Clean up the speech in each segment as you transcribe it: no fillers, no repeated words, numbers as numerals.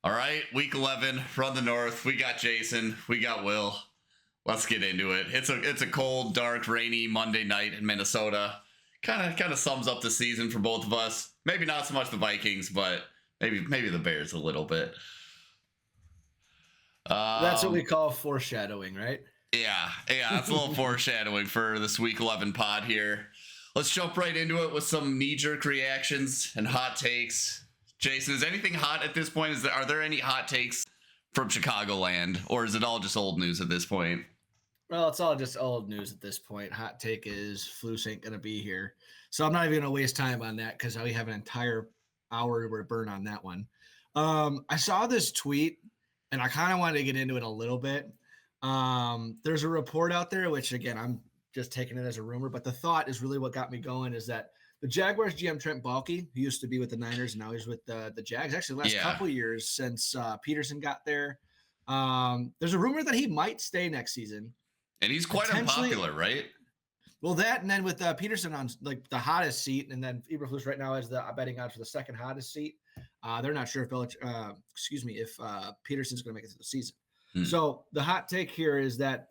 All right, week 11 from the north. We got Jason. We got Will. Let's get into it. It's a cold, dark, rainy Monday night in Minnesota. Kind of sums up the season for both of us. Maybe not so much the Vikings, but maybe the Bears a little bit. That's what we call foreshadowing, right? Yeah, that's a little foreshadowing for this week 11 pod here. Let's jump right into it with some knee-jerk reactions and hot takes. Jason, is anything hot at this point? Are there any hot takes from Chicagoland, or is it all just old news at this point? Well, it's all just old news at this point. Hot take is Flus ain't going to be here. So I'm not even going to waste time on that because we have an entire hour to burn on that one. I saw this tweet, and I kind of wanted to get into it a little bit. There's a report out there, which, again, I'm just taking it as a rumor, but the thought is really what got me going is that the Jaguars GM Trent Baalke, who used to be with the Niners and now he's with the Jags, actually the last couple of years since Peterson got there. There's a rumor that he might stay next season. And he's quite unpopular, right? Well, that and then with Peterson on like the hottest seat, and then Eberflus right now is the betting odds for the second hottest seat. They're not sure if Peterson's going to make it through the season. So the hot take here is that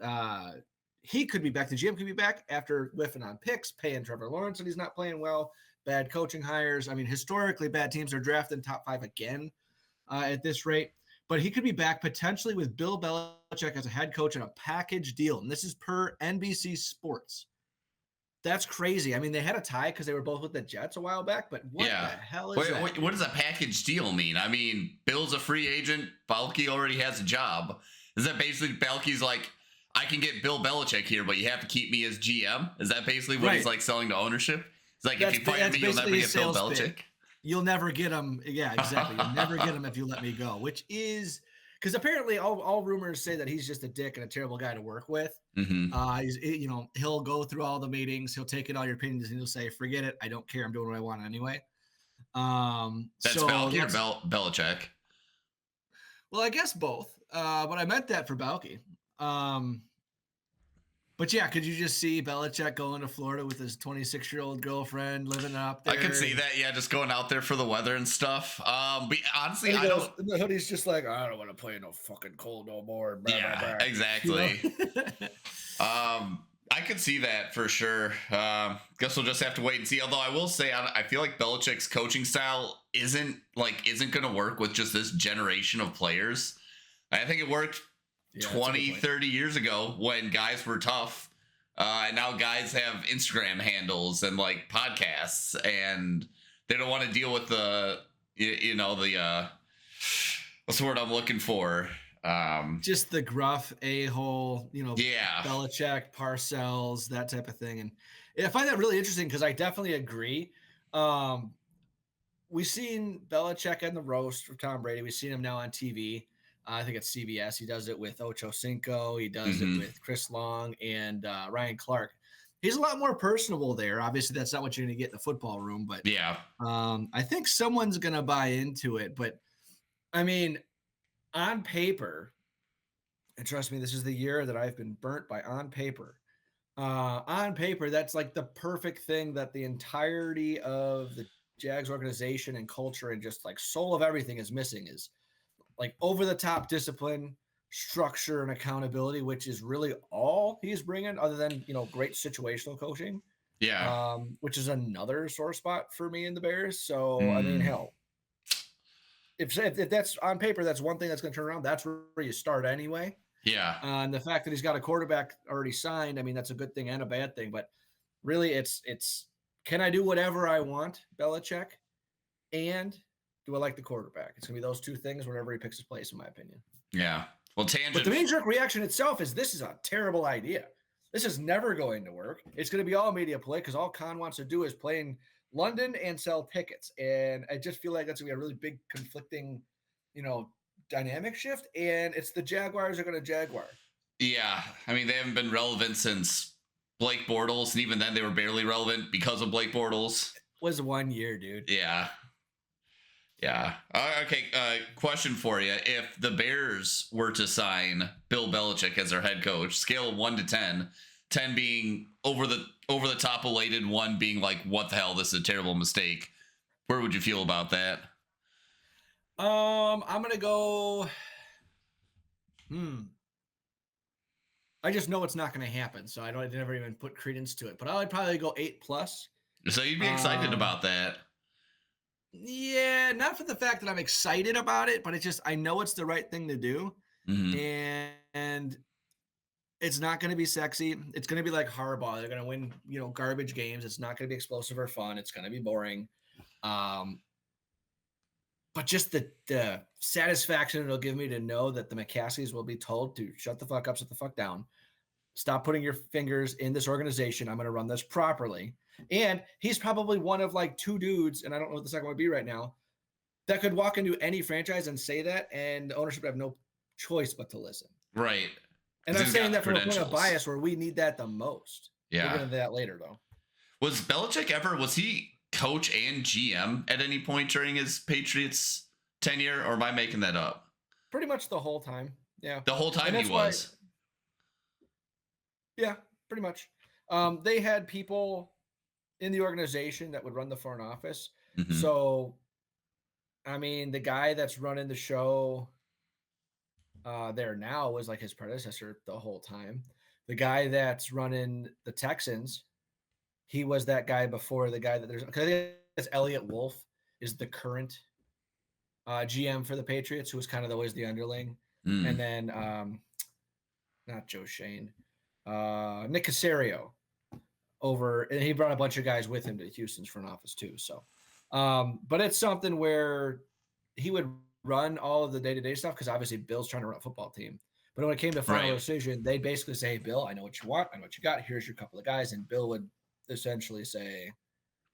he could be back. The GM could be back after whiffing on picks, paying Trevor Lawrence, and he's not playing well. Bad coaching hires. I mean, historically, bad teams are drafting top 5 again at this rate. But he could be back potentially with Bill Belichick as a head coach in a package deal. And this is per NBC Sports. That's crazy. I mean, they had a tie because they were both with the Jets a while back, but what the hell is that? What does a package deal mean? I mean, Bill's a free agent. Baalke already has a job. Is that basically Baalke's like, I can get Bill Belichick here, but you have to keep me as GM? Is that basically what he's like selling to ownership? It's like, if you fire me, you'll never get Bill Belichick. You'll never get him. Yeah, exactly. You'll never get him if you let me go, which is because apparently all rumors say that he's just a dick and a terrible guy to work with. He'll go through all the meetings. He'll take in all your opinions and he'll say, forget it. I don't care. I'm doing what I want anyway. That's Baalke or Belichick? Well, I guess both. But I meant that for Baalke. But yeah, could you just see Belichick going to Florida with his 26-year-old girlfriend living up there? I could see that. Yeah, just going out there for the weather and stuff. But honestly, I don't. The hoodie's just like, I don't want to play no fucking cold no more. Blah, yeah, blah, blah. Exactly. I could see that for sure. Guess we'll just have to wait and see. Although I will say, I feel like Belichick's coaching style isn't going to work with just this generation of players. I think it worked 20, 30 years ago when guys were tough. And now guys have Instagram handles and like podcasts, and they don't want to deal with the what's the word I'm looking for? Just the gruff a-hole, Belichick, Parcells, that type of thing. And I find that really interesting because I definitely agree. We've seen Belichick in the roast for Tom Brady. We've seen him now on TV. I think it's CBS. He does it with Ocho Cinco. He does it with Chris Long and Ryan Clark. He's a lot more personable there. Obviously, that's not what you're going to get in the football room. But I think someone's going to buy into it. But, I mean, on paper, and trust me, this is the year that I've been burnt by on paper. On paper, that's like the perfect thing that the entirety of the Jags organization and culture and just like soul of everything is missing is like over-the-top discipline, structure, and accountability, which is really all he's bringing other than, great situational coaching. Yeah. Which is another sore spot for me in the Bears. So, I mean, hell, if that's on paper, that's one thing that's going to turn around. That's where you start anyway. Yeah. And the fact that he's got a quarterback already signed, I mean, that's a good thing and a bad thing. But really, it's can I do whatever I want, Belichick, and do I like the quarterback? It's going to be those two things whenever he picks his place, in my opinion. Yeah. Well, But the knee-jerk reaction itself is this is a terrible idea. This is never going to work. It's going to be all media play because all Khan wants to do is play in London and sell tickets. And I just feel like that's going to be a really big conflicting, dynamic shift. And it's the Jaguars are going to Jaguar. Yeah. I mean, they haven't been relevant since Blake Bortles. And even then they were barely relevant because of Blake Bortles. It was 1 year, dude. Yeah. Yeah. Okay. Question for you. If the Bears were to sign Bill Belichick as their head coach, scale of 1 to 10, 10 being over the top elated, 1 being like, what the hell? This is a terrible mistake. Where would you feel about that? I'm gonna go. Hmm. I just know it's not going to happen, so I never even put credence to it. But I would probably go 8+. So you'd be excited Um, about that. yeah, not for the fact that I'm excited about it, but it's just I know it's the right thing to do, Mm-hmm. and it's not going to be sexy. It's going to be like Harbaugh. They're going to win, garbage games. It's not going to be explosive or fun. It's going to be boring. Um, but just the satisfaction it'll give me to know that the McCaskies will be told to shut the fuck up, sit the fuck down. Stop putting your fingers in this organization. I'm going to run this properly. And he's probably one of like two dudes, and I don't know what the second would be right now, that could walk into any franchise and say that, and the ownership would have no choice but to listen. Right. And Because I'm he's saying got the that from a point of credentials. bias where we need that the most. We'll Yeah. get into that later, though. Was Belichick ever, was he coach and GM at any point during his Patriots tenure, or am I making that up? Pretty much the whole time. Yeah. The whole time And he that's why, was. yeah, pretty much. They had people in the organization that would run the front office. Mm-hmm. So, I mean, the guy that's running the show there now was like his predecessor the whole time. The guy that's running the Texans, he was that guy before the guy that there's. Because I think it's Elliot Wolf is the current GM for the Patriots, who was kind of always the underling, and then not Joe Shane, Nick Casario over, and he brought a bunch of guys with him to Houston's front office too. So, but it's something where he would run all of the day-to-day stuff because obviously Bill's trying to run a football team. But when it came to final Right. decision, they basically say, hey, Bill, I know what you want. I know what you got. Here's your couple of guys. And Bill would essentially say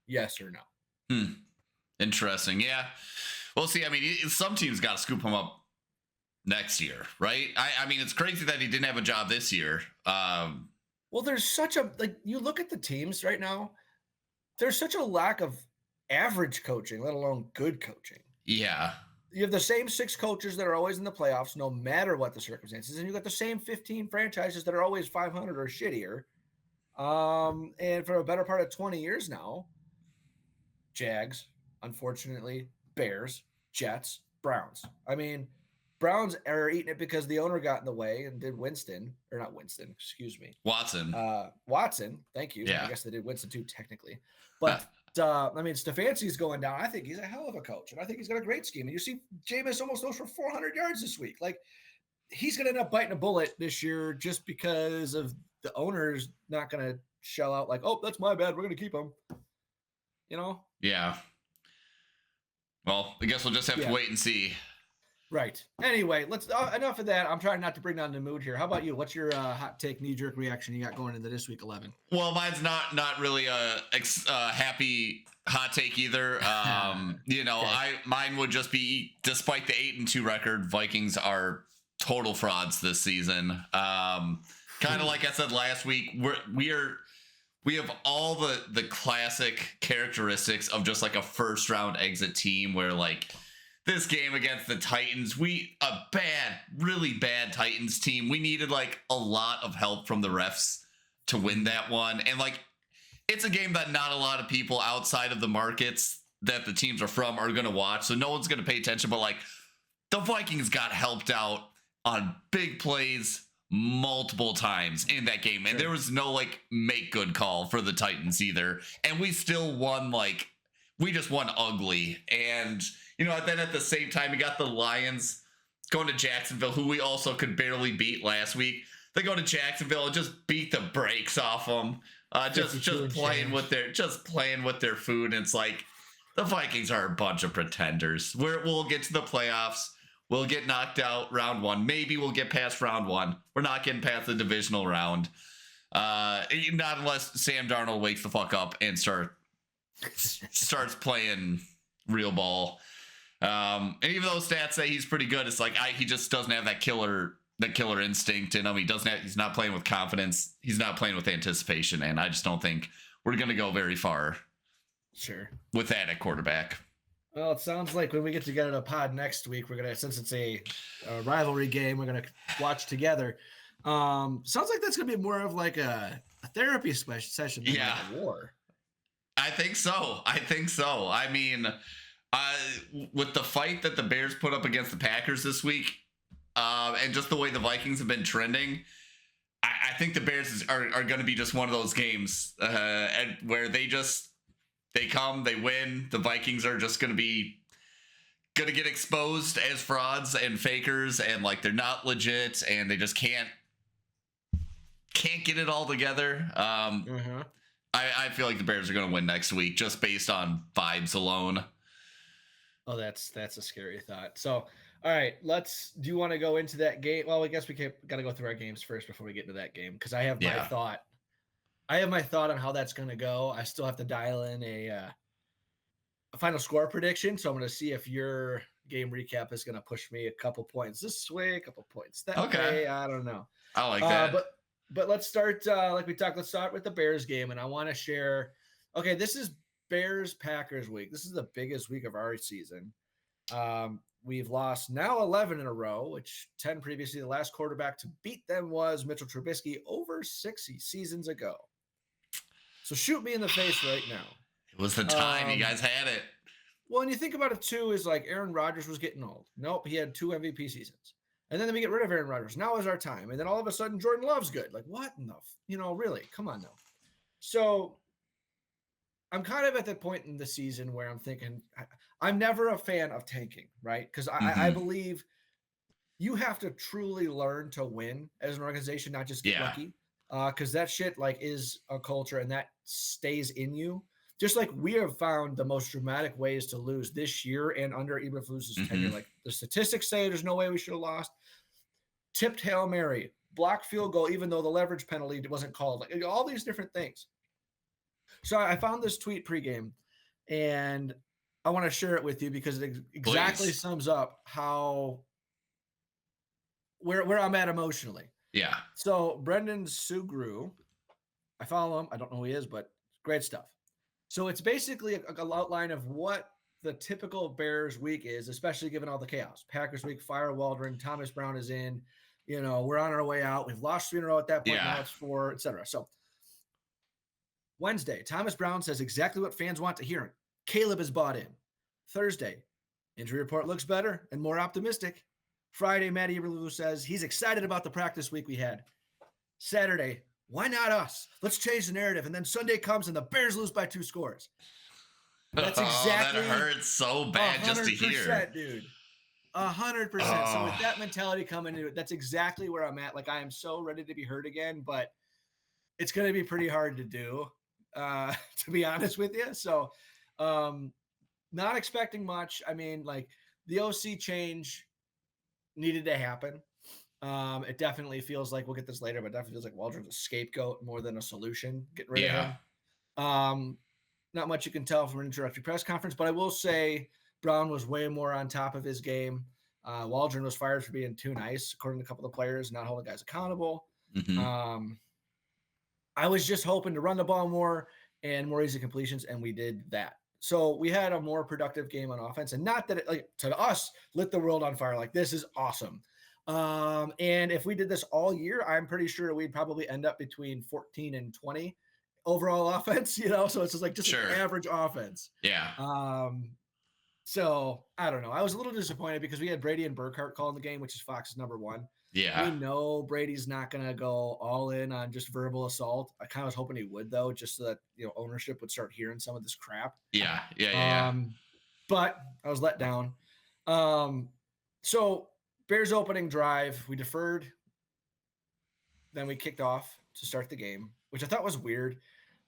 yes or no. Interesting. Yeah. Well, see, I mean, some teams got to scoop him up next year, right? I mean, it's crazy that he didn't have a job this year. Well, there's such a, like, you look at the teams right now, there's such a lack of average coaching, let alone good coaching. Yeah. You have the same 6 coaches that are always in the playoffs, no matter what the circumstances, and you got the same 15 franchises that are always 500 or shittier. And for a better part of 20 years now, Jags, unfortunately, Bears, Jets, Browns. I mean, Browns are eating it because the owner got in the way and did Winston, or not Winston, excuse me. Watson. Watson, thank you. Yeah. I guess they did Winston too, technically. But I mean, Stefanski's going down. I think he's a hell of a coach, and I think he's got a great scheme. And you see, Jameis almost goes for 400 yards this week. Like, he's going to end up biting a bullet this year just because of the owner's not going to shell out like, oh, that's my bad. We're going to keep him. You know? Yeah. Well, I guess we'll just have to wait and see. Right. Anyway, let's enough of that. I'm trying not to bring down the mood here. How about you? What's your hot take, knee-jerk reaction you got going into this week 11? Well, mine's not really a happy hot take either. Mine would just be, despite the 8-2 record, Vikings are total frauds this season. Kind of like I said last week, we have all the classic characteristics of just like a first round exit team where like this game against the Titans, really bad Titans team. We needed like a lot of help from the refs to win that one. And like, it's a game that not a lot of people outside of the markets that the teams are from are going to watch. So no one's going to pay attention, but like the Vikings got helped out on big plays multiple times in that game. And there was no like make good call for the Titans either. And we still won, like we just won ugly. And then at the same time, you got the Lions going to Jacksonville, who we also could barely beat last week. They go to Jacksonville and just beat the brakes off them. Just playing with their food. And it's like the Vikings are a bunch of pretenders. We'll get to the playoffs. We'll get knocked out round 1. Maybe we'll get past round 1. We're not getting past the divisional round. Not unless Sam Darnold wakes the fuck up and starts playing real ball. And even though stats say he's pretty good, it's like he just doesn't have that killer instinct in him. He's not playing with confidence. He's not playing with anticipation. And I just don't think we're going to go very far. Sure. With that at quarterback. Well, it sounds like when we get together to pod next week, we're going to, since it's a rivalry game, we're going to watch together. Sounds like that's going to be more of like a therapy session than like a war. I think so. I mean, Uh, with the fight that the Bears put up against the Packers this week, and just the way the Vikings have been trending, I think the Bears are going to be just one of those games and where they come, they win. The Vikings are just going to get exposed as frauds and fakers, and like they're not legit, and they just can't get it all together. I feel like the Bears are going to win next week just based on vibes alone. Oh, that's a scary thought. So, all right, do you want to go into that game? Well, I guess we got to go through our games first before we get into that game because I have my thought. I have my thought on how that's going to go. I still have to dial in a final score prediction. So I'm going to see if your game recap is going to push me a couple points this way, a couple points that way. I don't know. I like that. But let's start like we talked. Let's start with the Bears game, and I want to share. Okay, this is Bears Packers week. This is the biggest week of our season. We've lost now 11 in a row, which 10 previously. The last quarterback to beat them was Mitchell Trubisky over 60 seasons ago. So shoot me in the face right now. It was the time. You guys had it. Well, and you think about it too, is like Aaron Rodgers was getting old. Nope, he had 2 MVP seasons. And then we get rid of Aaron Rodgers. Now is our time. And then all of a sudden, Jordan Love's good. Like, what in the, really? Come on now. So I'm kind of at that point in the season where I'm thinking, I'm never a fan of tanking, right? Because I believe you have to truly learn to win as an organization, not just get lucky. Because that shit like is a culture and that stays in you. Just like we have found the most dramatic ways to lose this year and under Eberflus's tenure. Like the statistics say there's no way we should have lost. Tipped Hail Mary, blocked field goal, even though the leverage penalty wasn't called. Like all these different things. So I found this tweet pregame, and I want to share it with you because it exactly sums up where I'm at emotionally. Yeah. So Brendan Sugru, I follow him. I don't know who he is, but great stuff. So it's basically an outline of what the typical Bears week is, especially given all the chaos. Packers week, fire Waldron, Thomas Brown is in. We're on our way out. We've lost 3 in a row at that point. Now it's 4, etc. So Wednesday, Thomas Brown says exactly what fans want to hear. Caleb is bought in. Thursday, injury report looks better and more optimistic. Friday, Matty Eberflus says he's excited about the practice week we had. Saturday, why not us? Let's change the narrative. And then Sunday comes and the Bears lose by 2 scores. That's exactly. That hurts so bad just to hear. Dude. 100%. So with that mentality coming into it, that's exactly where I'm at. Like I am so ready to be hurt again, but it's going to be pretty hard to do, to be honest with you. So not expecting much. I mean, like the OC change needed to happen. It definitely feels like, we'll get this later, but it definitely feels like Waldron's a scapegoat more than a solution. Getting rid of him. Not much you can tell from an introductory press conference, but I will say Brown was way more on top of his game. Waldron was fired for being too nice, according to a couple of players, not holding guys accountable. I was just hoping to run the ball more and more easy completions, and we did that. So we had a more productive game on offense, and not that it, like, to us, lit the world on fire. Like, this is awesome. And if we did this all year, I'm pretty sure we'd probably end up between 14 and 20 overall offense, so it's just like an average offense. So I don't know. I was a little disappointed because we had Brady and Burkhardt calling the game, which is Fox's number 1. We know Brady's not going to go all in on just verbal assault. I kind of was hoping he would, though, just so that, ownership would start hearing some of this crap. But I was let down. So Bears opening drive, we deferred. Then we kicked off to start the game, which I thought was weird.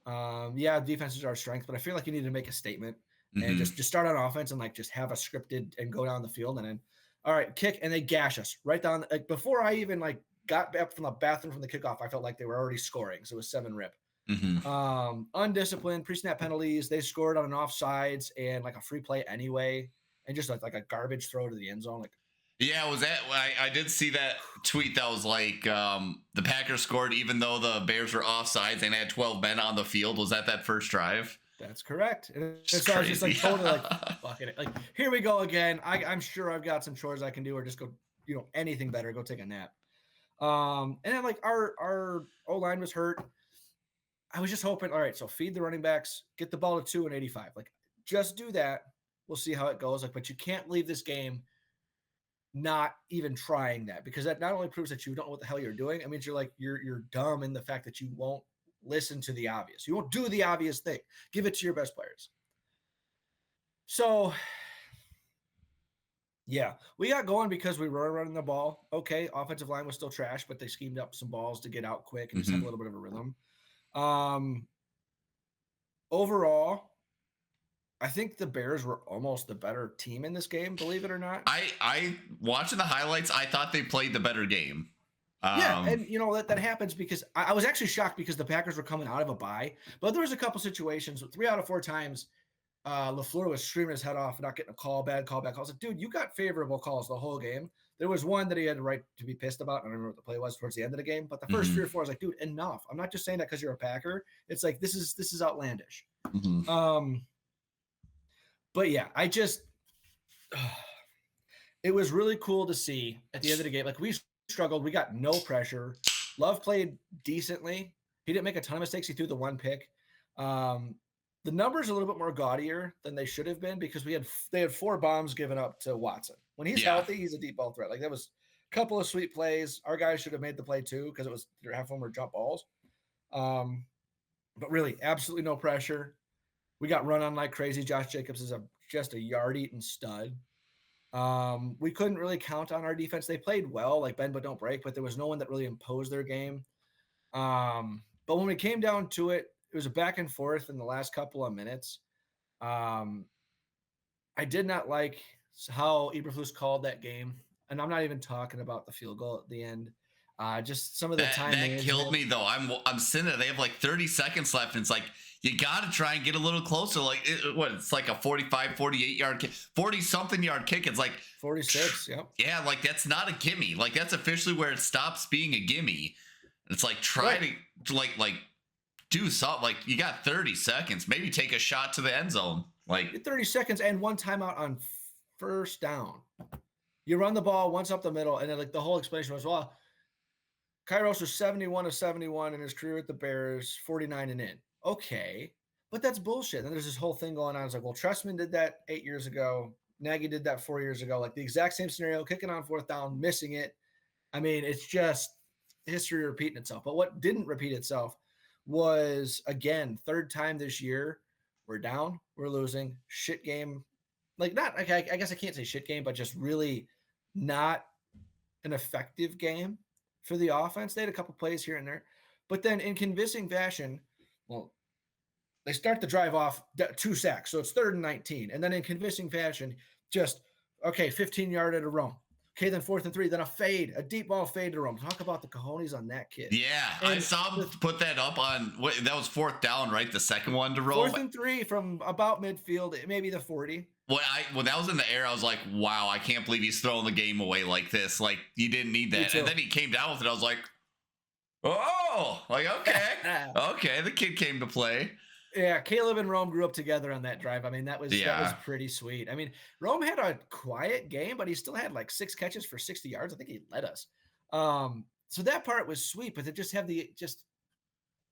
Defense is our strength, but I feel like you need to make a statement and just start on offense and like just have a scripted and go down the field and then, all right, kick, and they gash us right down. Like before I even like got back from the bathroom from the kickoff, I felt like they were already scoring. So it was 7-rip. Undisciplined, pre-snap penalties. They scored on an offsides and like a free play anyway, and just like a garbage throw to the end zone. Like, was that? I did see that tweet that was like the Packers scored even though the Bears were offsides and had 12 men on the field. Was that first drive? That's correct. And so I was just like totally like, fucking it. Like, here we go again. I'm sure I've got some chores I can do or just go, anything better. Go take a nap. And then like our O-line was hurt. I was just hoping, all right, so feed the running backs, get the ball to 2 and 85. Like, just do that. We'll see how it goes. Like, but you can't leave this game not even trying that, because that not only proves that you don't know what the hell you're doing. It means you're dumb in the fact that you won't listen to the obvious. You won't do the obvious thing. Give it to your best players. So yeah, we got going because we were running the ball. Okay, offensive line was still trash, but they schemed up some balls to get out quick and just have a little bit of a rhythm. Overall, I think the Bears were almost the better team in this game, believe it or not. I watching the highlights, I thought they played the better game. Yeah, and you know that happens because I was actually shocked because the Packers were coming out of a bye, but there was a couple situations, 3 out of 4 times, LaFleur was screaming his head off, not getting a call, bad call back. I was like, dude, you got favorable calls the whole game. There was one that he had the right to be pissed about. I don't remember what the play was towards the end of the game, but the first 3 or 4, I was like, dude, enough. I'm not just saying that because you're a Packer. It's like this is outlandish. But yeah, it was really cool to see at the end of the game. Like, we struggled. We got no pressure. Love played decently. He didn't make a ton of mistakes. He threw the 1 pick. The numbers are a little bit more gaudier than they should have been because they had 4 bombs given up to Watson. When he's healthy, he's a deep ball threat. Like, that was a couple of sweet plays. Our guys should have made the play too because half of them were jump balls. But really, absolutely no pressure. We got run on like crazy. Josh Jacobs is just a yard-eating stud. We couldn't really count on our defense. They played well, like bend but don't break, but there was no one that really imposed their game. But when we came down to it, it was a back and forth in the last couple of minutes. I did not like how Eberflus called that game, and I'm not even talking about the field goal at the end. Just some of the time that killed me though. I'm sitting there. They have like 30 seconds left, and it's like you got to try and get a little closer. Like it's like a 45, 48 yard kick, 40 something yard kick. It's like 46. Yep. Yeah, like that's not a gimme. Like that's officially where it stops being a gimme. It's like try to like do something. Like you got 30 seconds. Maybe take a shot to the end zone. Like 30 seconds and 1 timeout on first down. You run the ball once up the middle, and then like the whole explanation was, well, Kairos was 71 of 71 in his career with the Bears, 49 and in. Okay, but that's bullshit. And there's this whole thing going on. It's like, well, Trestman did that 8 years ago. Nagy did that 4 years ago. Like the exact same scenario, kicking on 4th down, missing it. I mean, it's just history repeating itself. But what didn't repeat itself was, again, 3rd time this year, we're down, we're losing, shit game. Like not, I guess I can't say shit game, but just really not an effective game for the offense. They had a couple plays here and there, but then in convincing fashion, well, they start the drive off 2 sacks, so it's 3rd and 19, and then in convincing fashion, just 15 yard at a roam. Okay, then 4th and 3, then a deep ball fade to Rome. Talk about the cojones on that kid. Yeah, and I saw him put that up on that was 4th down, right? The second one to Rome. 4th and 3 from about midfield, maybe the 40. When that was in the air, I was like, wow, I can't believe he's throwing the game away like this. Like, you didn't need that. And then he came down with it. I was like, oh, like, okay, the kid came to play. Yeah, Caleb and Rome grew up together on that drive. I mean, that was pretty sweet. I mean, Rome had a quiet game, but he still had like 6 catches for 60 yards. I think he led us. So that part was sweet, but to just have just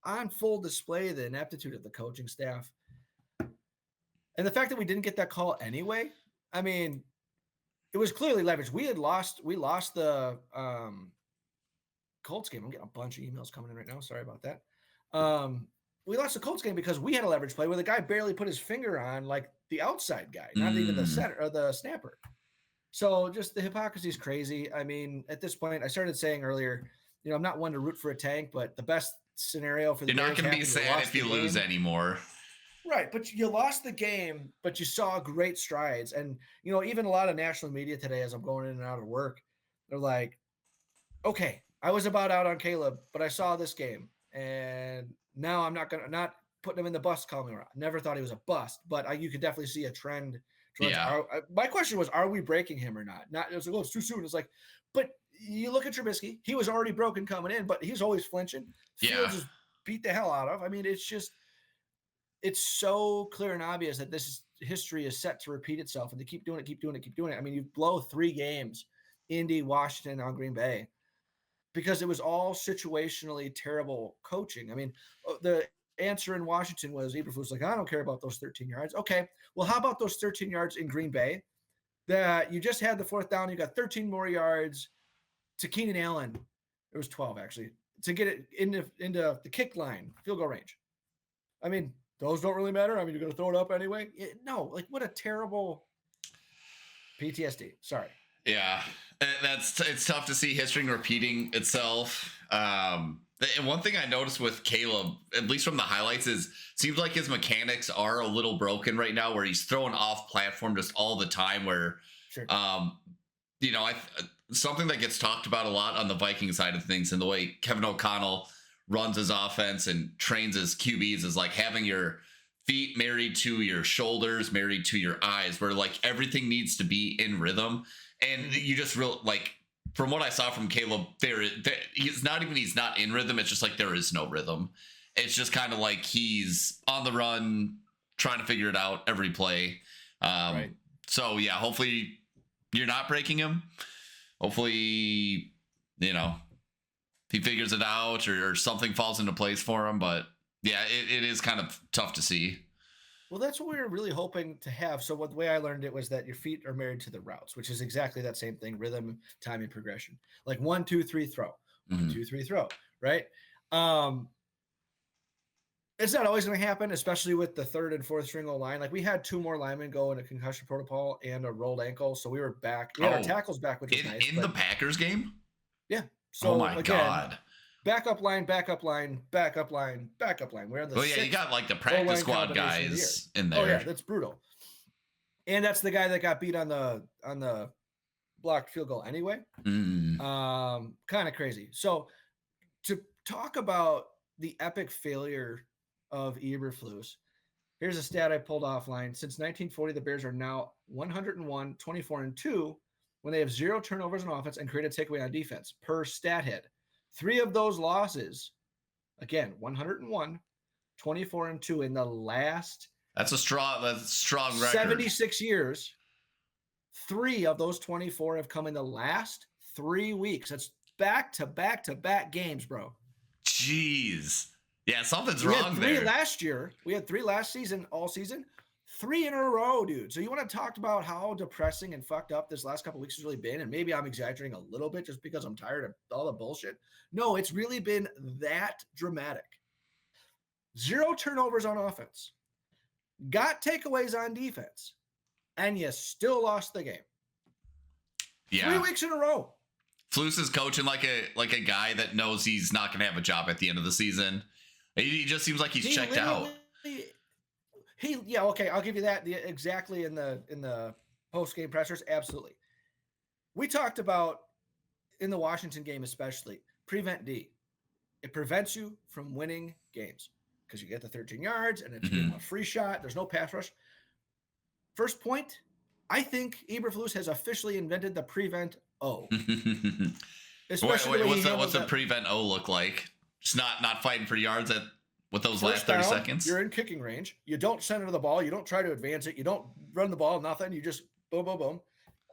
on full display the ineptitude of the coaching staff. And the fact that we didn't get that call anyway, I mean, it was clearly leverage. We lost the Colts game. I'm getting a bunch of emails coming in right now. Sorry about that. We lost the Colts game because we had a leverage play where the guy barely put his finger on like the outside guy, not even the center or the snapper. So just the hypocrisy is crazy. I mean, at this point, I started saying earlier, I'm not one to root for a tank, but the best scenario for the You're not going to be sad if you lose anymore. Right, but you lost the game, but you saw great strides. And, even a lot of national media today, as I'm going in and out of work, they're like, okay, I was about out on Caleb, but I saw this game. And now I'm not putting him in the bust column. I never thought he was a bust, but you could definitely see a trend. My question was, are we breaking him or not? It was like, oh, it's too soon. It's like, but you look at Trubisky, he was already broken coming in, but he's always flinching. Fields just beat the hell out of. I mean, it's so clear and obvious that history is set to repeat itself, and they keep doing it. I mean, you blow 3 games, Indy, Washington, on Green Bay, because it was all situationally terrible coaching. I mean, the answer in Washington was Eberflus like, I don't care about those 13 yards. Okay, well, how about those 13 yards in Green Bay that you just had the 4th down, you got 13 more yards to Keenan Allen. It was 12 actually to get it into the kick line, field goal range. I mean, those don't really matter. I mean, you're going to throw it up anyway. No, like what a terrible PTSD. Sorry. Yeah, it's tough to see history repeating itself. And one thing I noticed with Caleb, at least from the highlights, is seems like his mechanics are a little broken right now, where he's throwing off platform just all the time. Where, sure. Something that gets talked about a lot on the Viking side of things, and the way Kevin O'Connell runs his offense and trains his QBs, is like having your feet married to your shoulders, married to your eyes, where like everything needs to be in rhythm. And you just from what I saw from Caleb, he's not in rhythm. It's just like there is no rhythm. It's just kind of like he's on the run, trying to figure it out every play. Right. So yeah, hopefully you're not breaking him. Hopefully, he figures it out or something falls into place for him. But yeah, it is kind of tough to see. Well, that's what we were really hoping to have. So the way I learned it was that your feet are married to the routes, which is exactly that same thing: rhythm, timing, progression. Like 1, 2, 3, throw. 1, 2, 3, throw. Right. It's not always going to happen, especially with the 3rd and 4th string line. Like we had 2 more linemen go in a concussion protocol and a rolled ankle, so we were back. We had our tackles back, which was nice. In the Packers game. Yeah. So oh my God. Backup line, backup line, backup line, backup line. We're on the you got like the practice squad guys in there. Oh yeah, that's brutal. And that's the guy that got beat on the blocked field goal anyway. Kind of crazy. So to talk about the epic failure of Eberflus, here's a stat I pulled offline. Since 1940, the Bears are now 101, 24-2 when they have 0 turnovers on offense and create a takeaway on defense per stat head. 3 of those losses, again, 101, 24-2 in the last. That's a strong record. 76 years. 3 of those 24 have come in the last 3 weeks. That's back-to-back-to-back games, bro. Jeez. Yeah, something's wrong there. We had 3 last year. We had 3 last season, all season. 3 in a row, dude. So you want to talk about how depressing and fucked up this last couple of weeks has really been? And maybe I'm exaggerating a little bit just because I'm tired of all the bullshit. No, it's really been that dramatic. 0 turnovers on offense. Got takeaways on defense. And you still lost the game. Yeah. 3 weeks in a row. Flus is coaching like a guy that knows he's not going to have a job at the end of the season. He just seems like he's checked out. Okay, I'll give you that. Exactly in the post-game pressers, absolutely. We talked about in the Washington game especially, prevent D. It prevents you from winning games because you get the 13 yards and it's a free shot. There's no pass rush. First point, I think Eberflus has officially invented the prevent O. Especially what's the prevent O look like? Just not fighting for yards with those last 30 seconds. You're in kicking range. You don't center the ball. You don't try to advance it. You don't run the ball, nothing. You just boom, boom, boom.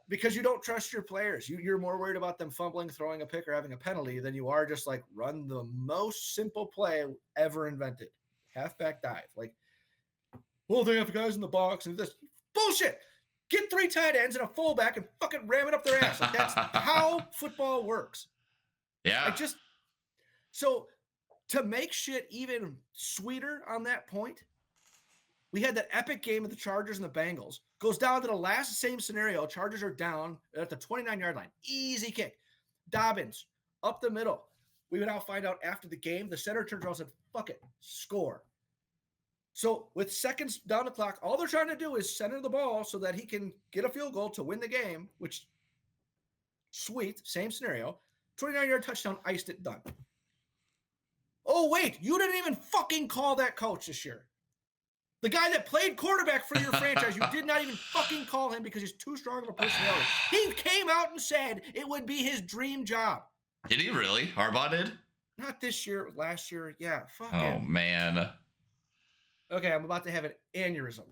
Because you don't trust your players. You're more worried about them fumbling, throwing a pick, or having a penalty than you are just like run the most simple play ever invented. Halfback dive. Like, well, they have guys in the box and this. Bullshit. Get 3 tight ends and a fullback and fucking ram it up their ass. Like, that's how football works. Yeah. So to make shit even sweeter on that point, we had that epic game of the Chargers and the Bengals. Goes down to the last same scenario. Chargers are down at the 29-yard line. Easy kick. Dobbins up the middle. We would now find out after the game. The center turns around and said, fuck it, score. So with seconds down the clock, all they're trying to do is center the ball so that he can get a field goal to win the game, which, sweet, same scenario. 29-yard touchdown, iced it, done. Oh, wait, you didn't even fucking call that coach this year. The guy that played quarterback for your franchise, you did not even fucking call him because he's too strong of a personality. He came out and said it would be his dream job. Did he really? Harbaugh did? Not this year, last year. Yeah, fuck it. him. Oh, man. Okay, I'm about to have an aneurysm.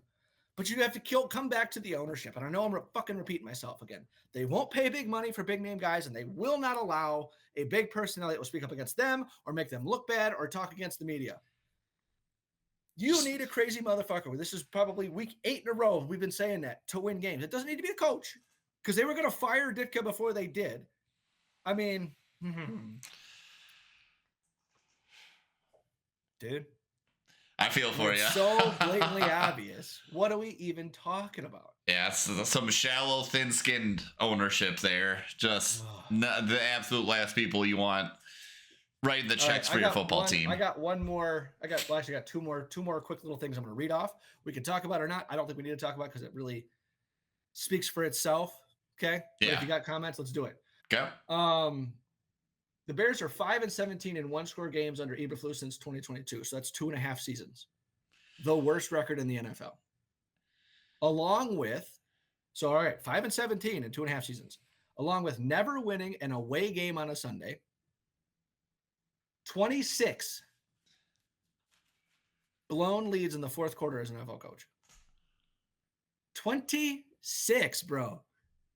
But you have to come back to the ownership. And I know I'm fucking repeating myself again. They won't pay big money for big name guys, and they will not allow a big personality that will speak up against them or make them look bad or talk against the media. You need a crazy motherfucker. This is probably week 8 in a row. We've been saying that to win games. It doesn't need to be a coach because they were going to fire Ditka before they did. I mean, dude. I feel for you. So blatantly obvious. What are we even talking about? Yeah, it's some shallow, thin-skinned ownership there. Just the absolute last people you want writing the checks for your football team. I got one more. I got two more quick little things I'm going to read off. We can talk about it or not. I don't think we need to talk about it because it really speaks for itself. Okay. Yeah. But if you got comments, let's do it. Okay. The Bears are 5-17 in one-score games under Eberflus since 2022. So that's 2.5 seasons. The worst record in the NFL. Along with, 5-17 in 2.5 seasons. Along with never winning an away game on a Sunday. 26 blown leads in the fourth quarter as an NFL coach. 26, bro.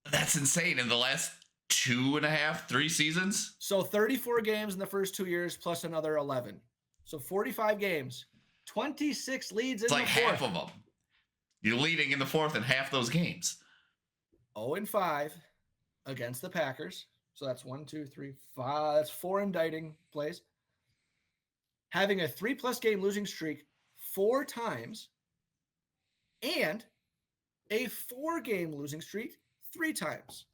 That's insane. In the last 2.5, 3 seasons? So 34 games in the first 2 years plus another 11. So 45 games. 26 leads in the fourth. It's like half of them. You're leading in the fourth in half those games. 0-5 against the Packers. So that's 1, 2, 3, 5. That's 4 indicting plays. Having a 3+ game losing streak 4 times. And a 4-game losing streak 3 times.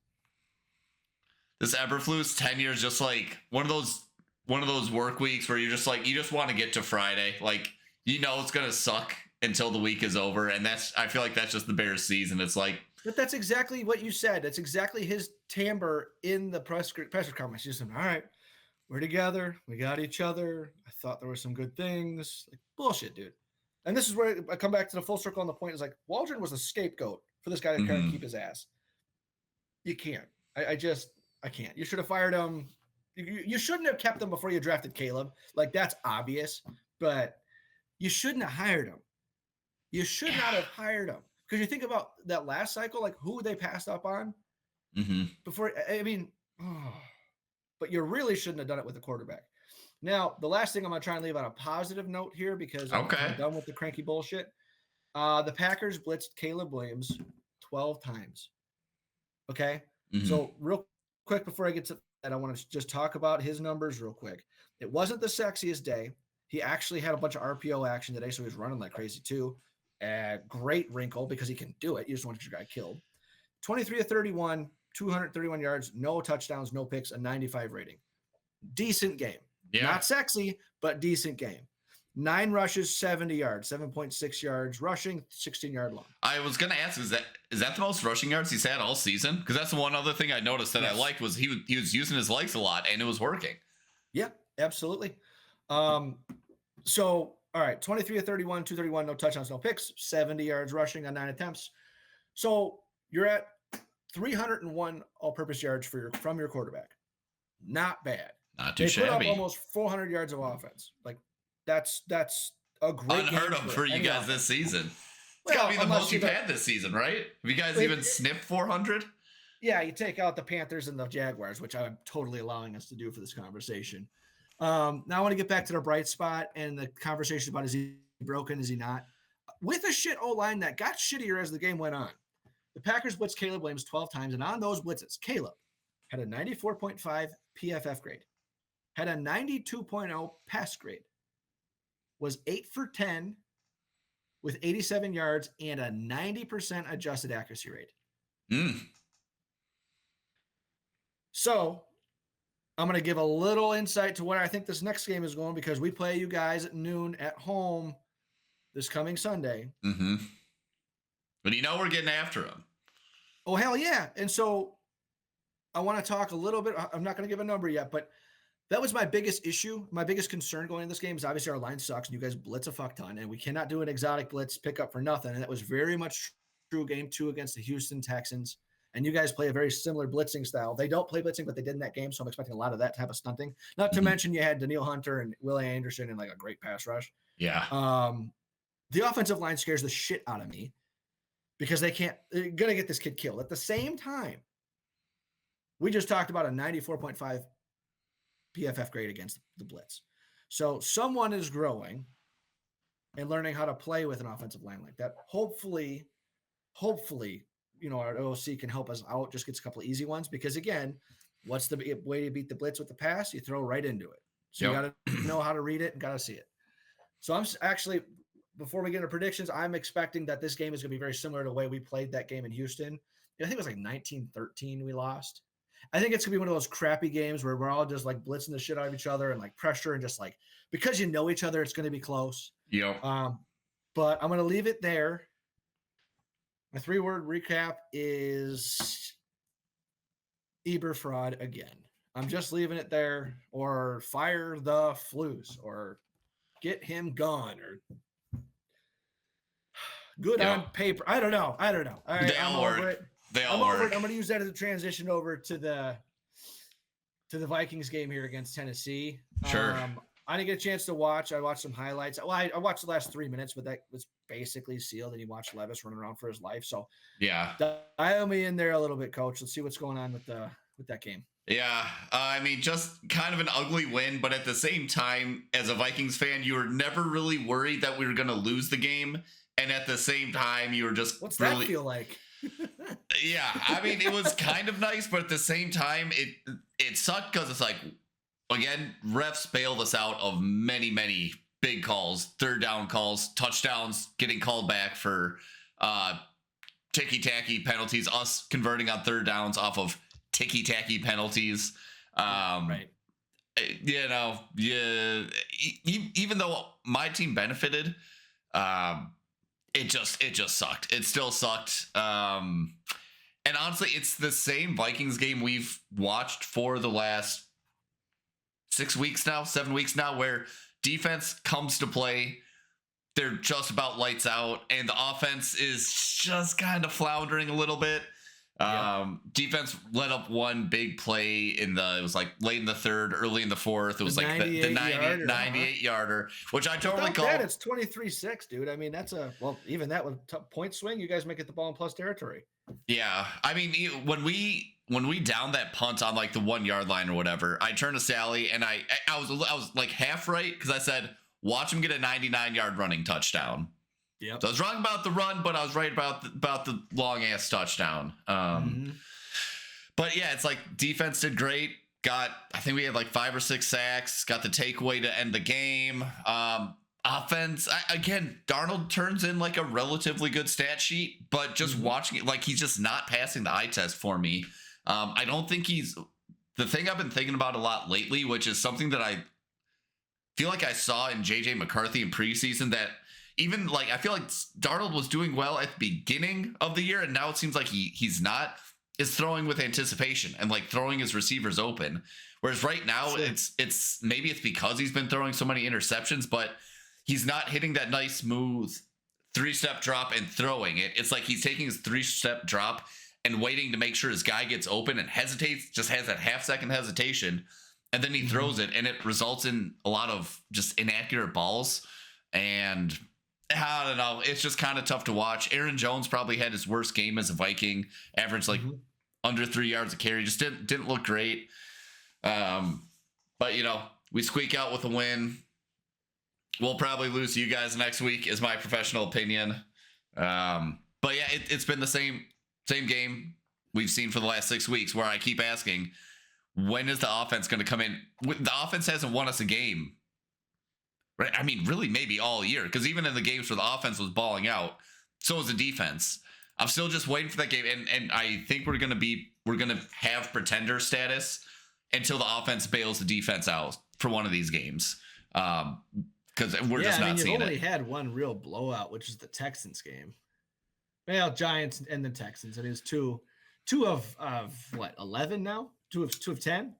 This Eberflus tenure is just like one of those work weeks where you're just like, you just want to get to Friday. Like, you know it's gonna suck until the week is over. And I feel like that's just the Bears season. It's like, but that's exactly what you said. That's exactly his timbre in the press conference. He said, all right, we're together. We got each other. I thought there were some good things. Like, bullshit, dude. And this is where I come back to the full circle on the point is like, Waldron was the scapegoat for this guy to kind of keep his ass. You can't. I can't. You should have fired him. You shouldn't have kept him before you drafted Caleb. Like, that's obvious. But you shouldn't have hired him. You should not have hired him. Because you think about that last cycle, like who they passed up on before. I mean, but you really shouldn't have done it with a quarterback. Now, the last thing I'm going to try and leave on a positive note here because I'm done with the cranky bullshit. The Packers blitzed Caleb Williams 12 times. Okay? So real quick before I get to that, I want to just talk about his numbers real quick. It wasn't the sexiest day. He actually had a bunch of RPO action today, so he was running like crazy too. Great wrinkle because he can do it. You just want to get your guy killed. 23 of 31, 231 yards, no touchdowns, no picks, a 95 rating. Decent game. Yeah. Not sexy, but decent game. 9 rushes, 70 yards, 7.6 yards rushing, 16-yard long. I was going to ask, is that the most rushing yards he's had all season? Because that's the one other thing I noticed that I liked was he was using his legs a lot, and it was working. Yeah, absolutely. So, all right, 23 of 31, 231, no touchdowns, no picks, 70 yards rushing on 9 attempts. So you're at 301 all-purpose yards from your quarterback. Not bad. Not too shabby. They put up almost 400 yards of offense. Like, that's a great unheard of for you guys this season. It's got to be the most you've had this season, right? Have you guys even sniffed 400? Yeah, you take out the Panthers and the Jaguars, which I'm totally allowing us to do for this conversation. Now I want to get back to the bright spot and the conversation about is he broken, is he not? With a shit O-line that got shittier as the game went on. The Packers blitzed Caleb Williams 12 times, and on those blitzes, Caleb had a 94.5 PFF grade, had a 92.0 pass grade, was 8 for 10 with 87 yards and a 90% adjusted accuracy rate. So I'm going to give a little insight to where I think this next game is going because we play you guys at noon at home this coming Sunday. But you know we're getting after them. Oh, hell yeah. And so I want to talk a little bit. I'm not going to give a number yet, but that was my biggest issue. My biggest concern going in this game is obviously our line sucks and you guys blitz a fuck ton and we cannot do an exotic blitz pickup for nothing. And that was very much true game 2 against the Houston Texans. And you guys play a very similar blitzing style. They don't play blitzing, but they did in that game. So I'm expecting a lot of that type of stunting. Not to mention you had Daniil Hunter and Willie Anderson and like a great pass rush. Yeah. The offensive line scares the shit out of me because they're going to get this kid killed. At the same time, we just talked about a 94.5 PFF grade against the blitz. So someone is growing and learning how to play with an offensive line like that. Hopefully, our OC can help us out. Just gets a couple of easy ones because again, what's the way to beat the blitz with the pass? You throw right into it. So you Yep. got to know how to read it and got to see it. So I'm actually, before we get into predictions, I'm expecting that this game is going to be very similar to the way we played that game in Houston. I think it was like 19-13 we lost. I think it's going to be one of those crappy games where we're all just like blitzing the shit out of each other and like pressure and just like, because you know each other, it's going to be close. Yep. But I'm going to leave it there. My 3-word recap is Eber fraud again. I'm just leaving it there, or fire the Flues, or get him gone, or good Yep. on paper. I don't know. All right, I'm over it. I'm over it. I'm going to use that as a transition over to the Vikings game here against Tennessee. Sure. I didn't get a chance to watch. I watched some highlights. Well, I watched the last 3 minutes, but that was basically sealed. And you watched Levis running around for his life. So yeah, dial me in there a little bit, Coach. Let's see what's going on with that game. Yeah, I mean, just kind of an ugly win, but at the same time, as a Vikings fan, you were never really worried that we were going to lose the game, and at the same time, you were just what's that feel like? Yeah, I mean, it was kind of nice, but at the same time, it sucked because it's like, again, refs bailed us out of many big calls, third down calls, touchdowns getting called back for ticky-tacky penalties, us converting on third downs off of ticky-tacky penalties. Right. Yeah, even though my team benefited, it just sucked. It still sucked. And honestly, it's the same Vikings game we've watched for the last 7 weeks now, where defense comes to play. They're just about lights out, and the offense is just kind of floundering a little bit. Defense let up one big play it was like late in the third, early in the fourth. It was like the 98 yarder, which I totally call. It's 23-6, dude. I mean, that's even that with point swing, you guys make it the ball in plus territory. Yeah, I mean, when we downed that punt on like the 1 yard line or whatever, I turned to Sally and I was like half right because I said, watch him get a 99-yard running touchdown. Yep. So I was wrong about the run, but I was right about the long ass touchdown. But yeah, it's like defense did great. I think we had like 5 or 6 sacks. Got the takeaway to end the game. Offense, again, Darnold turns in like a relatively good stat sheet, but just watching it, like he's just not passing the eye test for me. I don't think the thing I've been thinking about a lot lately, which is something that I feel like I saw in JJ McCarthy in preseason, that even like I feel like Darnold was doing well at the beginning of the year, and now it seems like he's not, is throwing with anticipation and like throwing his receivers open. Whereas right now it's maybe it's because he's been throwing so many interceptions, but he's not hitting that nice smooth 3-step drop and throwing it. It's like he's taking his 3-step drop and waiting to make sure his guy gets open and hesitates, just has that half-second hesitation, and then he throws it, and it results in a lot of just inaccurate balls. And I don't know, it's just kind of tough to watch. Aaron Jones probably had his worst game as a Viking, averaged like under 3 yards a carry, just didn't look great. But we squeak out with a win. We'll probably lose to you guys next week, is my professional opinion. But yeah, it's been the same game we've seen for the last 6 weeks, where I keep asking, when is the offense going to come in? The offense hasn't won us a game, right? I mean, really, maybe all year, because even in the games where the offense was balling out, so was the defense. I'm still just waiting for that game, and I think we're gonna have pretender status until the offense bails the defense out for one of these games. Because we're just not seeing it. You've only had one real blowout, which is the Texans game. Well, Giants and the Texans. It is two of what, 11 now? Two of 10.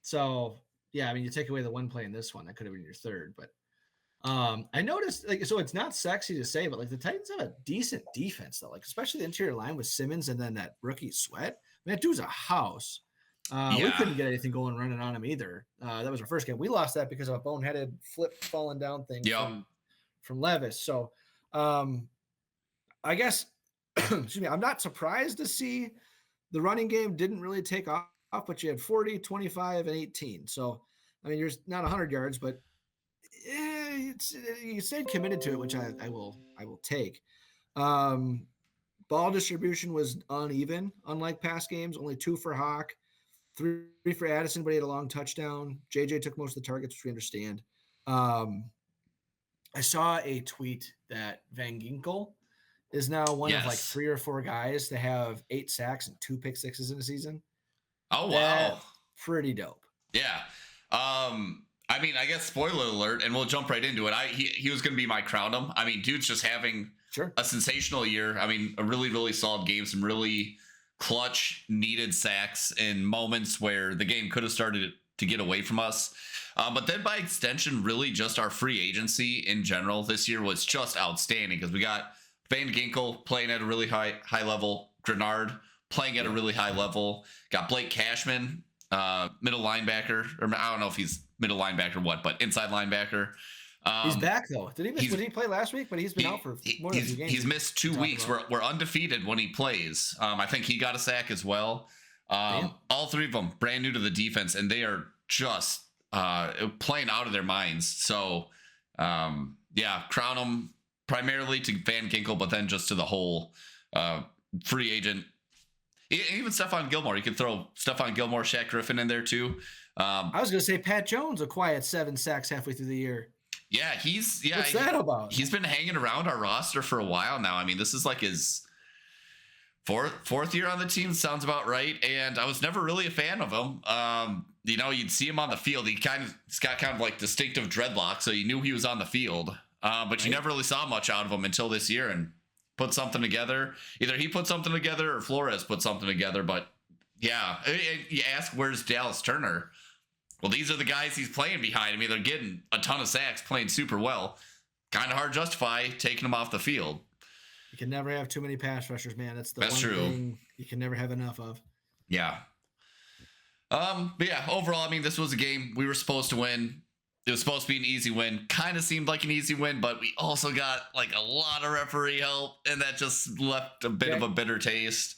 So yeah, I mean, you take away the one play in this one, that could have been your third. But I noticed, like, so it's not sexy to say, but like the Titans have a decent defense though, like especially the interior line with Simmons and then that rookie Sweat. I mean, that dude's a house. We couldn't get anything going running on him either. That was our first game. We lost that because of a boneheaded flip falling down thing from Levis. So I guess, excuse me, I'm not surprised to see the running game didn't really take off, but you had 40, 25, and 18. So, I mean, you're not 100 yards, but you stayed committed to it, which I will take. Um, Ball distribution was uneven, unlike past games. Only 2 for Hawk, 3 for Addison, but he had a long touchdown. JJ took most of the targets, which we understand. Um, I saw a tweet that Van Ginkel is now one of like Yes. 3 or 4 guys to have 8 sacks and 2 pick sixes in a season. Oh wow. That's pretty dope. Yeah. I mean, I guess spoiler alert, and we'll jump right into it. He was going to be my crownum. I mean, dude's just having a sensational year. I mean, a really, really solid game, some really clutch, needed sacks in moments where the game could have started to get away from us. But then by extension, really just our free agency in general this year was just outstanding because we got Van Ginkel playing at a really high level, Grenard playing at a really high level, got Blake Cashman, middle linebacker, or I don't know if he's middle linebacker or what, but inside linebacker. He's back though. Did he play last week? But he's been out for more than 2 games. He's missed 2 weeks. We're undefeated when he plays. I think he got a sack as well. All 3 of them brand new to the defense, and they are just playing out of their minds. So yeah, crown them primarily to Van Ginkel, but then just to the whole free agent. Even Stephon Gilmore. You could throw Stephon Gilmore, Shaq Griffin in there too. I was going to say Pat Jones, a quiet 7 sacks halfway through the year. Yeah, what's that about? He's been hanging around our roster for a while now. I mean, this is like his fourth year on the team. Sounds about right. And I was never really a fan of him. You know, you'd see him on the field. He's got kind of like distinctive dreadlocks, so you knew he was on the field. But you never really saw much out of him until this year and put something together. Either he put something together or Flores put something together. But yeah, you ask, where's Dallas Turner? Well, these are the guys he's playing behind. I mean, they're getting a ton of sacks, playing super well. Kind of hard to justify taking them off the field. You can never have too many pass rushers, man. That's one thing you can never have enough of. Yeah. But yeah, overall, I mean, this was a game we were supposed to win. It was supposed to be an easy win. Kind of seemed like an easy win, but we also got like a lot of referee help, and that just left a bit of a bitter taste.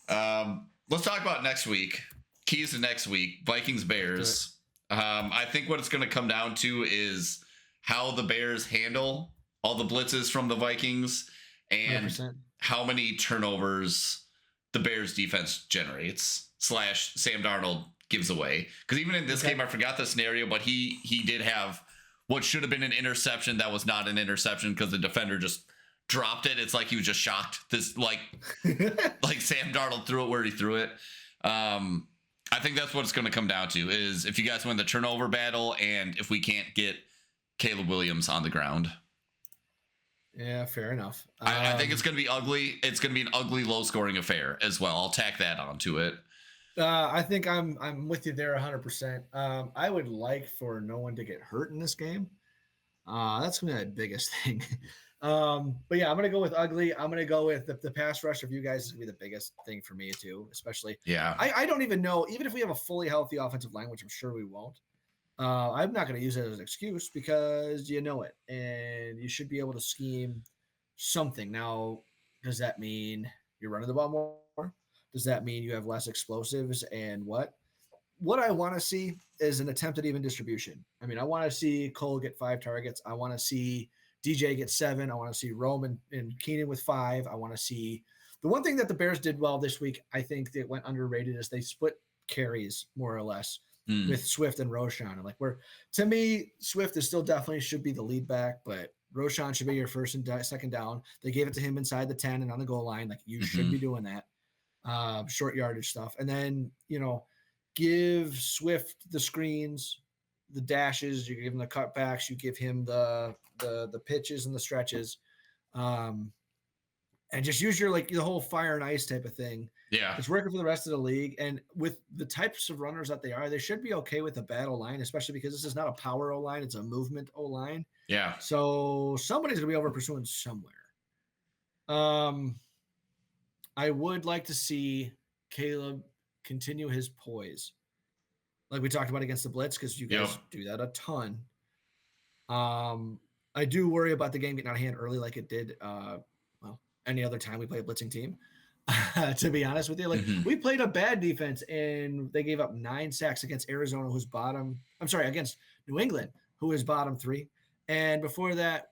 Let's talk about next week. Keys to next week, Vikings Bears. I think what it's going to come down to is how the Bears handle all the blitzes from the Vikings and 100%. how many turnovers the Bears defense generates / Sam Darnold gives away. Because even in this game, I forgot the scenario, but he did have what should have been an interception that was not an interception because the defender just dropped it. It's like he was just shocked. This like Sam Darnold threw it where he threw it. I think that's what it's going to come down to is if you guys win the turnover battle and if we can't get Caleb Williams on the ground. Yeah, fair enough. I think it's going to be ugly. It's going to be an ugly, low-scoring affair as well. I'll tack that onto it. I think I'm with you there 100%. I would like for no one to get hurt in this game. That's going to be the biggest thing. But yeah, I'm going to go with ugly. I'm going to go with the pass rush of you guys is going to be the biggest thing for me too, especially. Yeah. I don't even know, even if we have a fully healthy offensive line, which I'm sure we won't. I'm not going to use it as an excuse because you know it and you should be able to scheme something. Now, does that mean you're running the ball more? Does that mean you have less explosives and what? What I want to see is an attempt at even distribution. I mean, I want to see Cole get 5 targets. I want to see DJ get 7. I want to see Roman and Keenan with 5. I want to see the one thing that the Bears did well this week. I think that went underrated is they split carries more or less with Swift and Roshan. I'm like, to me, Swift is still definitely should be the lead back, but Roshan should be your first and second down. They gave it to him inside the 10 and on the goal line. Like you should be doing that. Short yardage stuff. And then, give Swift the screens, the dashes, you give him the cutbacks, you give him the pitches and the stretches. And just use your the whole fire and ice type of thing. Yeah. It's working for the rest of the league. And with the types of runners that they are, they should be okay with a bad O-line, especially because this is not a power O-line, it's a movement O-line. Yeah. So somebody's gonna be over pursuing somewhere. I would like to see Caleb continue his poise. Like we talked about against the Blitz, because you guys do that a ton. I do worry about the game getting out of hand early like it did any other time we play a blitzing team. To be honest with you, we played a bad defense and they gave up 9 sacks against Arizona, against New England, who is bottom 3. And before that,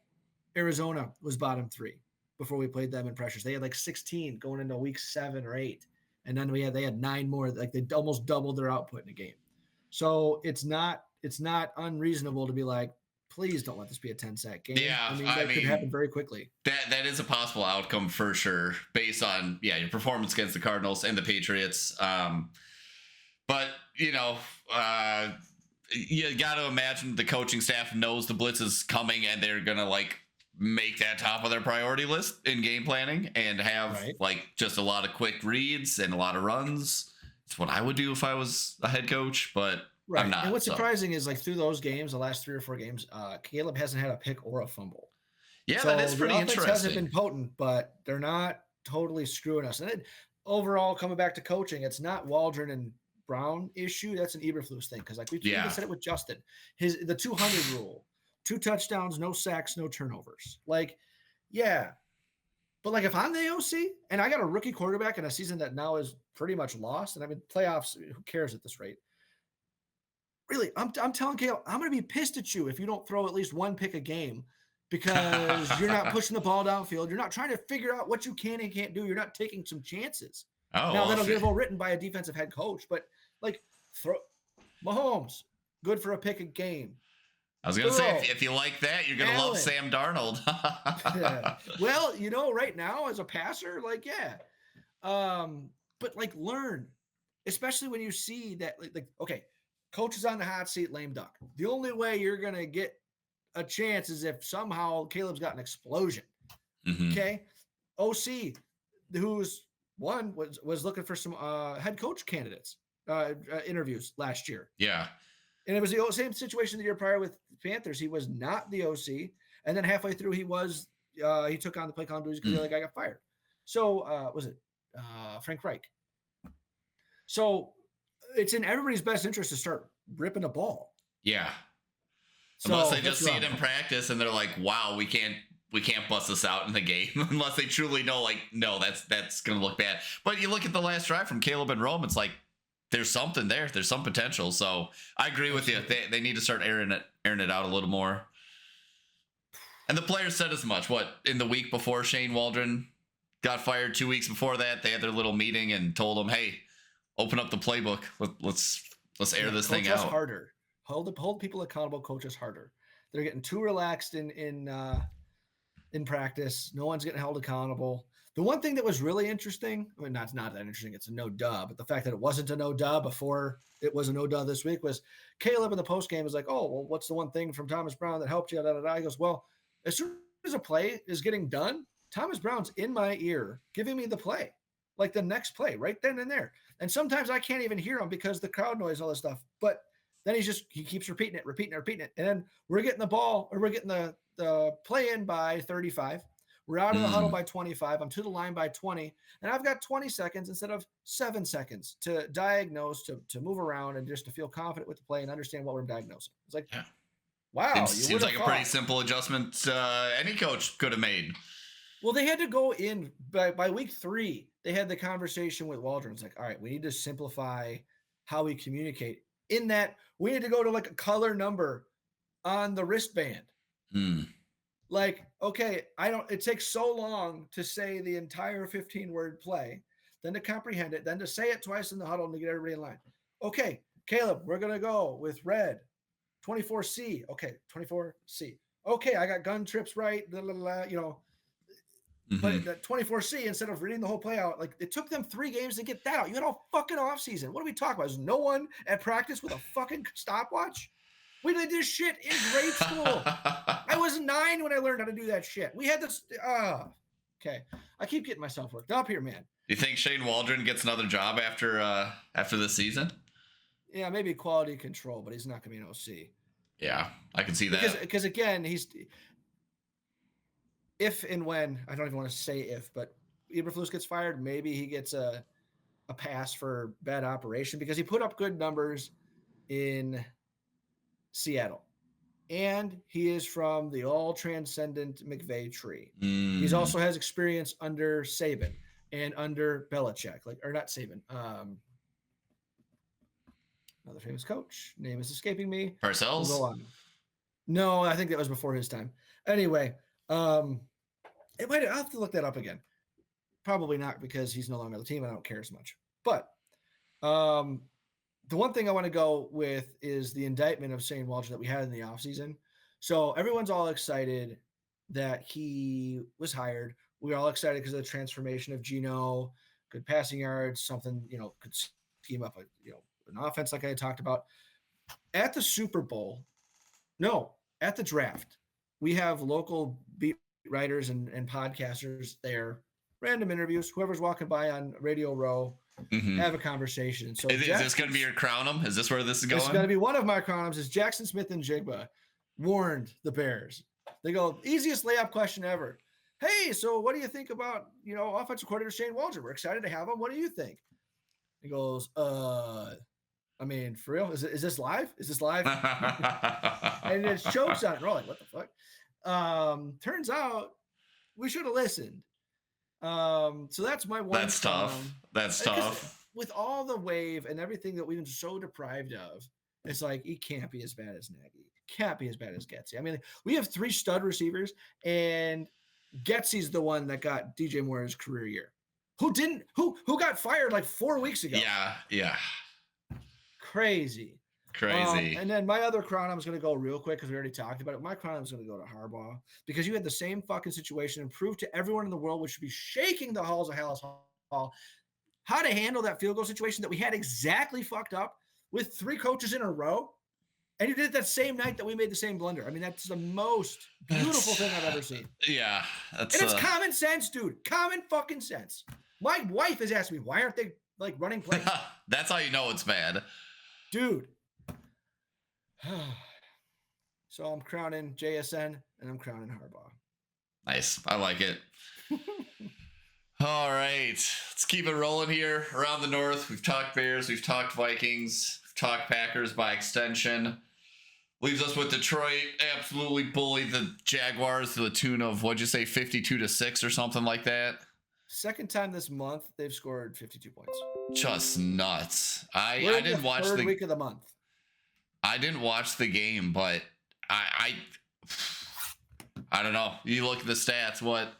Arizona was bottom 3 before we played them in pressures. They had like 16 going into week 7 or 8. And then they had 9 more. Like they almost doubled their output in a game. So it's not unreasonable to be like, please don't let this be a 10-sack game. Yeah, I mean, that could happen very quickly. That is a possible outcome for sure, based on your performance against the Cardinals and the Patriots. But you got to imagine the coaching staff knows the blitz is coming, and they're gonna like make that top of their priority list in game planning and have like just a lot of quick reads and a lot of runs. It's what I would do if I was a head coach, but I'm not. And what's surprising is like through those games, the last 3 or 4 games, Caleb hasn't had a pick or a fumble. Yeah, so that is pretty interesting. The offense hasn't been potent, but they're not totally screwing us. And overall, coming back to coaching, it's not Waldron and Brown issue. That's an Eberflus thing, because like we even said it with Justin, the 200 rule, 2 touchdowns, no sacks, no turnovers. Like, yeah, but like if I'm the OC and I got a rookie quarterback in a season that now is pretty much lost, and I mean playoffs, who cares at this rate? Really, I'm telling Caleb, I'm going to be pissed at you if you don't throw at least 1 pick a game, because you're not pushing the ball downfield. You're not trying to figure out what you can and can't do. You're not taking some chances. Now that'll get all written by a defensive head coach, but like throw Mahomes, good for a pick a game. I was going to say, if you like that, you're going to love Sam Darnold. Yeah. Well, right now as a passer, like, yeah. But like learn, especially when you see that, like okay, coach is on the hot seat, lame duck. The only way you're going to get a chance is if somehow Caleb's got an explosion. Mm-hmm. Okay. OC, who's was looking for some head coach candidates, interviews last year. Yeah. And it was the same situation the year prior with Panthers. He was not the OC. And then halfway through, he took on the play calling duties because the other guy got fired. So was it Frank Reich? So it's in everybody's best interest to start ripping a ball. Yeah. Unless they just see it in practice and they're like, wow, we can't bust this out in the game unless they truly know, like, no, that's going to look bad. But you look at the last drive from Caleb and Rome, it's like, there's something there. There's some potential. So I agree with you. They need to start airing it out a little more. And the players said as much. What, in the week before Shane Waldron got fired, 2 weeks before that, they had their little meeting and told him, hey, open up the playbook. Let's air this thing out. Harder. Hold people accountable. Coach us harder. They're getting too relaxed in practice. No one's getting held accountable. The one thing that was really interesting, I mean, not that interesting, it's a no-duh, but the fact that it wasn't a no-duh before it was a no-duh this week was Caleb in the postgame was like, oh, well, what's the one thing from Thomas Brown that helped you? He goes, well, as soon as a play is getting done, Thomas Brown's in my ear giving me the play, like the next play right then and there. And sometimes I can't even hear him because the crowd noise, all this stuff. But then he keeps repeating it. And then we're getting the ball, or we're getting the play in by 35. We're out of the huddle by 25. I'm to the line by 20. And I've got 20 seconds instead of 7 seconds to diagnose, to move around, and just to feel confident with the play and understand what we're diagnosing. It's like, wow. Seems like a pretty simple adjustment any coach could have made. Well, they had to go in by week 3. They had the conversation with Waldron. It's like, all right, we need to simplify how we communicate. In that, we need to go to like a color number on the wristband. Like, okay, it takes so long to say the entire 15-word play, then to comprehend it, then to say it twice in the huddle and to get everybody in line. Okay, Caleb, we're going to go with red, 24C. Okay, 24C. Okay, I got gun trips right, blah, blah, blah, But the 24C, instead of reading the whole play out, like it took them 3 games to get that out. You had a fucking off season. What are we talking about? Is no one at practice with a fucking stopwatch? We did this shit in grade school. I was 9 when I learned how to do that shit. We had this. Okay. I keep getting myself worked up here, man. Do you think Shane Waldron gets another job after this season? Yeah, maybe quality control, but he's not going to be an OC. Yeah, I can see that. Because again, if and when, I don't even want to say if, but Eberflus gets fired, maybe he gets a pass for bad operation because he put up good numbers in Seattle. And he is from the all-transcendent McVay tree. He also has experience under Saban and under Belichick. Or not Saban. Another famous coach. Name is escaping me. Parcells? We'll go on. No, I think that was before his time. Anyway, um, I'll have to look that up again. Probably not because he's no longer on the team. I don't care as much. But um, the one thing I want to go with is the indictment of Shane Waldron that we had in the offseason. So everyone's all excited that he was hired. We're all excited because of the transformation of Geno, good passing yards, something, could scheme up an offense like I had talked about. At the Super Bowl, no, at the draft, we have local beat writers and podcasters there, random interviews, whoever's walking by on Radio Row, have a conversation. So is this going to be your crownum? Is this where this is going? This is going to be one of my crownums. Is Jackson Smith and Jigba warned the Bears. They go, easiest layup question ever. Hey, so what do you think about, offensive coordinator Shane Waldron? We're excited to have him. What do you think? He goes, I mean, for real? Is this live? Is this live? And it's chokes on it. We're like, what the fuck? Turns out we should have listened. So that's my one. That's tough. That's tough. With all the wave and everything that we've been so deprived of, it's like, he can't be as bad as Nagy. Can't be as bad as Getsy. I mean, we have 3 stud receivers, and Getsy's the one that got DJ Moore's career year. Who got fired like 4 weeks ago? Yeah. Crazy. And then my other crown, I'm just going to go real quick because we already talked about it. My crown is going to go to Harbaugh because you had the same fucking situation and proved to everyone in the world, which should be shaking the halls of Hallis Hall, how to handle that field goal situation that we had exactly fucked up with 3 coaches in a row. And you did it that same night that we made the same blunder. I mean, that's the most beautiful thing I've ever seen. Yeah. And it's common sense, dude. Common fucking sense. My wife has asked me, why aren't they like running plays? That's how you know it's bad. Dude. So I'm crowning JSN and I'm crowning Harbaugh. Nice. I like it. All right. Let's keep it rolling here around the north. We've talked Bears. We've talked Vikings. We've talked Packers by extension. Leaves us with Detroit. Absolutely bullied the Jaguars to the tune of, what'd you say, 52-6 or something like that? Second time this month, they've scored 52 points. Just nuts. I didn't watch the week of the month. I didn't watch the game, but I don't know. You look at the stats, what,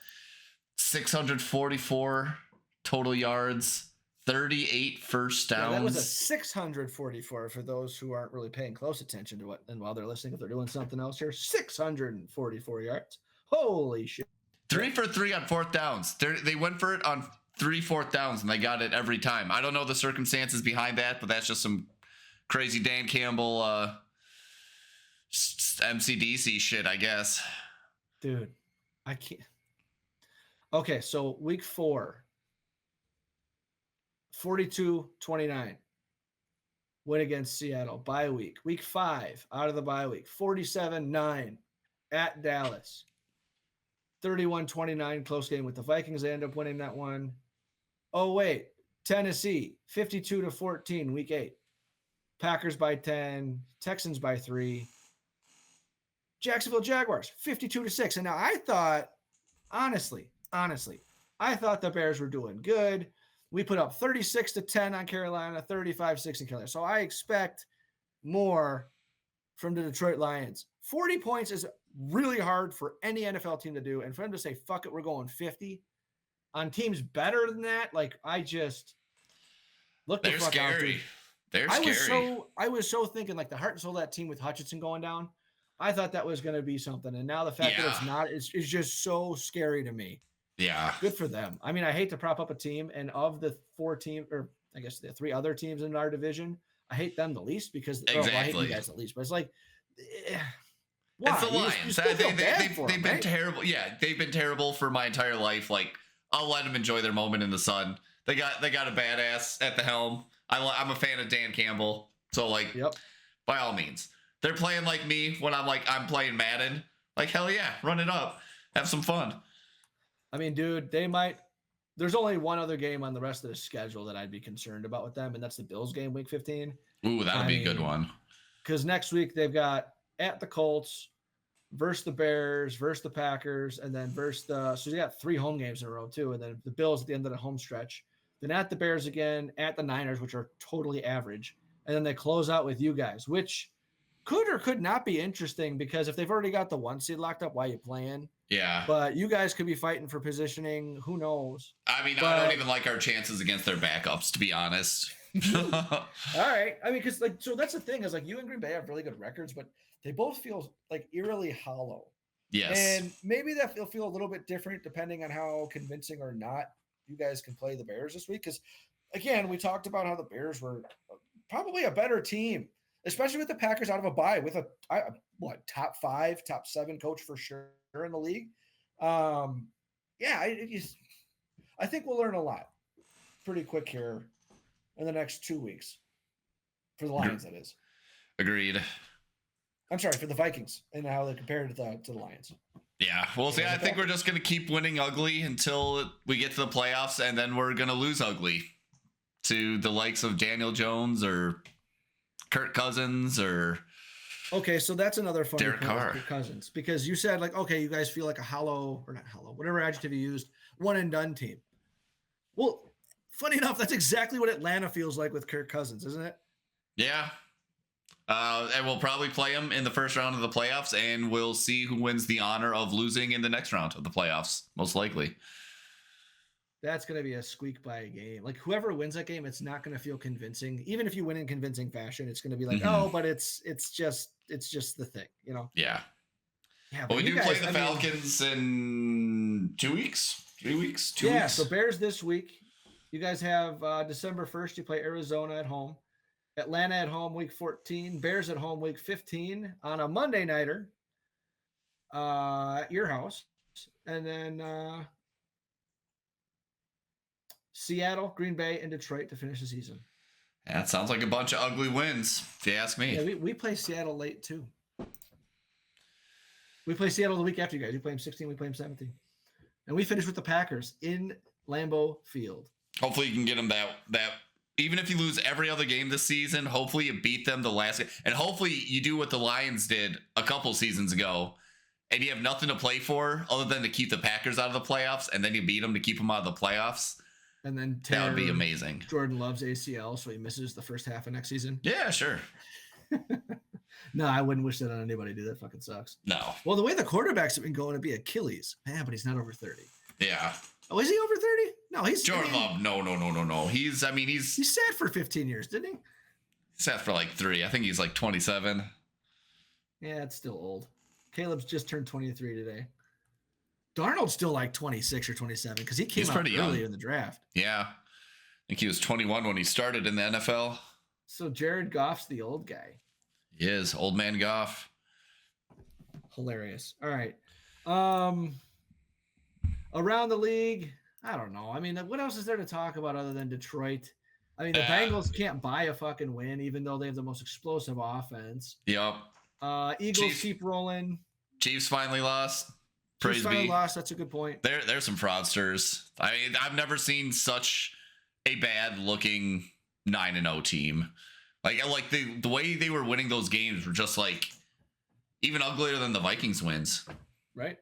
644 total yards, 38 first downs. Yeah, that was a 644 for those who aren't really paying close attention to it. And while they're listening, if they're doing something else here, 644 yards. Holy shit. 3 for 3 on fourth downs. They went for it on 3 fourth downs, and they got it every time. I don't know the circumstances behind that, but that's just some crazy Dan Campbell MCDC shit, I guess. Dude, I can't. Okay, so week 4, 42-29. Win against Seattle. Bye week. Week 5, out of the bye week. 47-9 at Dallas. 31-29, close game with the Vikings. They end up winning that one. Oh, wait. Tennessee, 52-14, week 8. Packers by 10. Texans by 3. Jacksonville Jaguars, 52-6. And now I thought, honestly, I thought the Bears were doing good. We put up 36-10 on Carolina, 35-6 in Carolina. So I expect more from the Detroit Lions. 40 points is really hard for any NFL team to do. And for them to say, fuck it, we're going 50 on teams better than that. Like, I just look the fuck out, dude. They're scary. I was so thinking like the heart and soul of that team with Hutchinson going down. I thought that was going to be something. And now the fact that it's not, is just so scary to me. Yeah. Good for them. I mean, I hate to prop up a team, and of the 4 teams, or I guess the 3 other teams in our division, I hate them the least because I hate you guys the least. But it's like, why? It's the Lions. They've been terrible. Yeah, they've been terrible for my entire life. Like, I'll let them enjoy their moment in the sun. They got a badass at the helm. I'm a fan of Dan Campbell, so like, by all means, they're playing like me when I'm playing Madden. Like, hell yeah, run it up, have some fun. I mean, dude, they might. There's only one other game on the rest of the schedule that I'd be concerned about with them, and that's the Bills game, Week 15. Ooh, that'll be a good one. Because next week they've got at the Colts, versus the Bears, versus the Packers, and then versus the. So you got 3 home games in a row too, and then the Bills at the end of the home stretch. Then at the Bears again, at the Niners, which are totally average, and then they close out with you guys, which could or could not be interesting because if they've already got the 1 seed locked up, why are you playing? Yeah. But you guys could be fighting for positioning. Who knows? I mean, I don't even like our chances against their backups, to be honest. All right. I mean, because like, so that's the thing is like you and Green Bay have really good records, but they both feel like eerily hollow. Yes. And maybe that will feel a little bit different depending on how convincing or not you guys can play the Bears this week. Because again, we talked about how the Bears were probably a better team, especially with the Packers out of a bye with a top 5, top 7 coach for sure in the league. Yeah, I think we'll learn a lot pretty quick here in the next 2 weeks for the Lions. That is. Agreed. I'm sorry, for the Vikings and how they compare to the Lions. Yeah, well, see, I think we're just going to keep winning ugly until we get to the playoffs, and then we're going to lose ugly to the likes of Daniel Jones or Kirk Cousins or... Okay, so that's another funny Derek Carr. Kirk Cousins, because you said, like, okay, you guys feel like a hollow, or not hollow, whatever adjective you used, one-and-done team. Well, funny enough, that's exactly what Atlanta feels like with Kirk Cousins, isn't it? Yeah. And we'll probably play him in the first round of the playoffs, and we'll see who wins the honor of losing in the next round of the playoffs, most likely. That's going to be a squeak by a game. Like, whoever wins that game, it's not going to feel convincing. Even if you win in convincing fashion, it's going to be like, oh, but it's just the thing, you know? Yeah. Yeah. Well, we do play the Falcons in 2 weeks, 3 weeks, 2 weeks. Yeah, so Bears this week. You guys have December 1st, you play Arizona at home. Atlanta at home week 14, Bears at home week 15 on a Monday nighter at your house. And then Seattle, Green Bay, and Detroit to finish the season. That sounds like a bunch of ugly wins, if you ask me. Yeah, we play Seattle late too. We play Seattle the week after you guys. You play them 16, we play them 17. And we finish with the Packers in Lambeau Field. Hopefully you can get them that even if you lose every other game this season, hopefully you beat them the last game. And hopefully you do what the Lions did a couple seasons ago, and you have nothing to play for other than to keep the Packers out of the playoffs, and then you beat them to keep them out of the playoffs. And then that would be amazing. Jordan Love's ACL, so he misses the first half of next season. Yeah, sure. No, I wouldn't wish that on anybody, dude. That fucking sucks. No. Well, the way the quarterbacks have been going to be Achilles. Man, but he's not over 30. Yeah. Oh, is he over 30? No, he's Jordan Love. No. He's sat for 15 years, didn't he? He sat for like 3. I think he's like 27. Yeah, it's still old. Caleb's just turned 23 today. Darnold's still like 26 or 27 because he came out early in the draft. Yeah. I think he was 21 when he started in the NFL. So Jared Goff's the old guy. He is. Old man Goff. Hilarious. All right. Around the league, I don't know. I mean, what else is there to talk about other than Detroit? I mean, the Bengals can't buy a fucking win, even though they have the most explosive offense. Yep. Eagles keep rolling. Chiefs finally lost. Chiefs finally lost. That's a good point. There's some fraudsters. I mean, I've never seen such a bad looking 9-0 team. Like the way they were winning those games were just like even uglier than the Vikings wins. Right.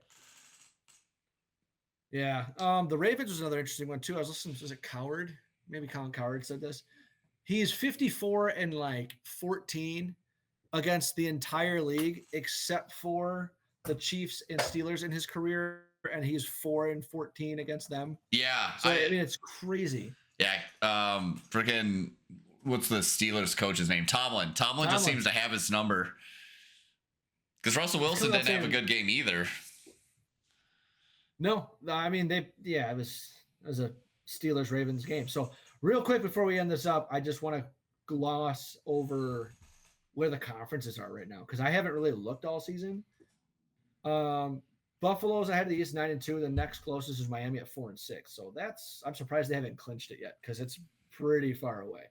Yeah. The Ravens was another interesting one too. I was listening to, was it Coward? Maybe Colin Coward said this. He's 54 and like 14 against the entire league, except for the Chiefs and Steelers in his career, and he's 4 and 14 against them. Yeah. So I mean, it's crazy. Yeah. Freaking what's the Steelers coach's name? Tomlin just seems to have his number. Because Russell Wilson didn't have a good game either. No, I mean it was a Steelers Ravens game. So real quick before we end this up, I just want to gloss over where the conferences are right now because I haven't really looked all season. Buffalo's ahead of the East 9-2. The next closest is Miami at 4-6. So I'm surprised they haven't clinched it yet because it's pretty far away.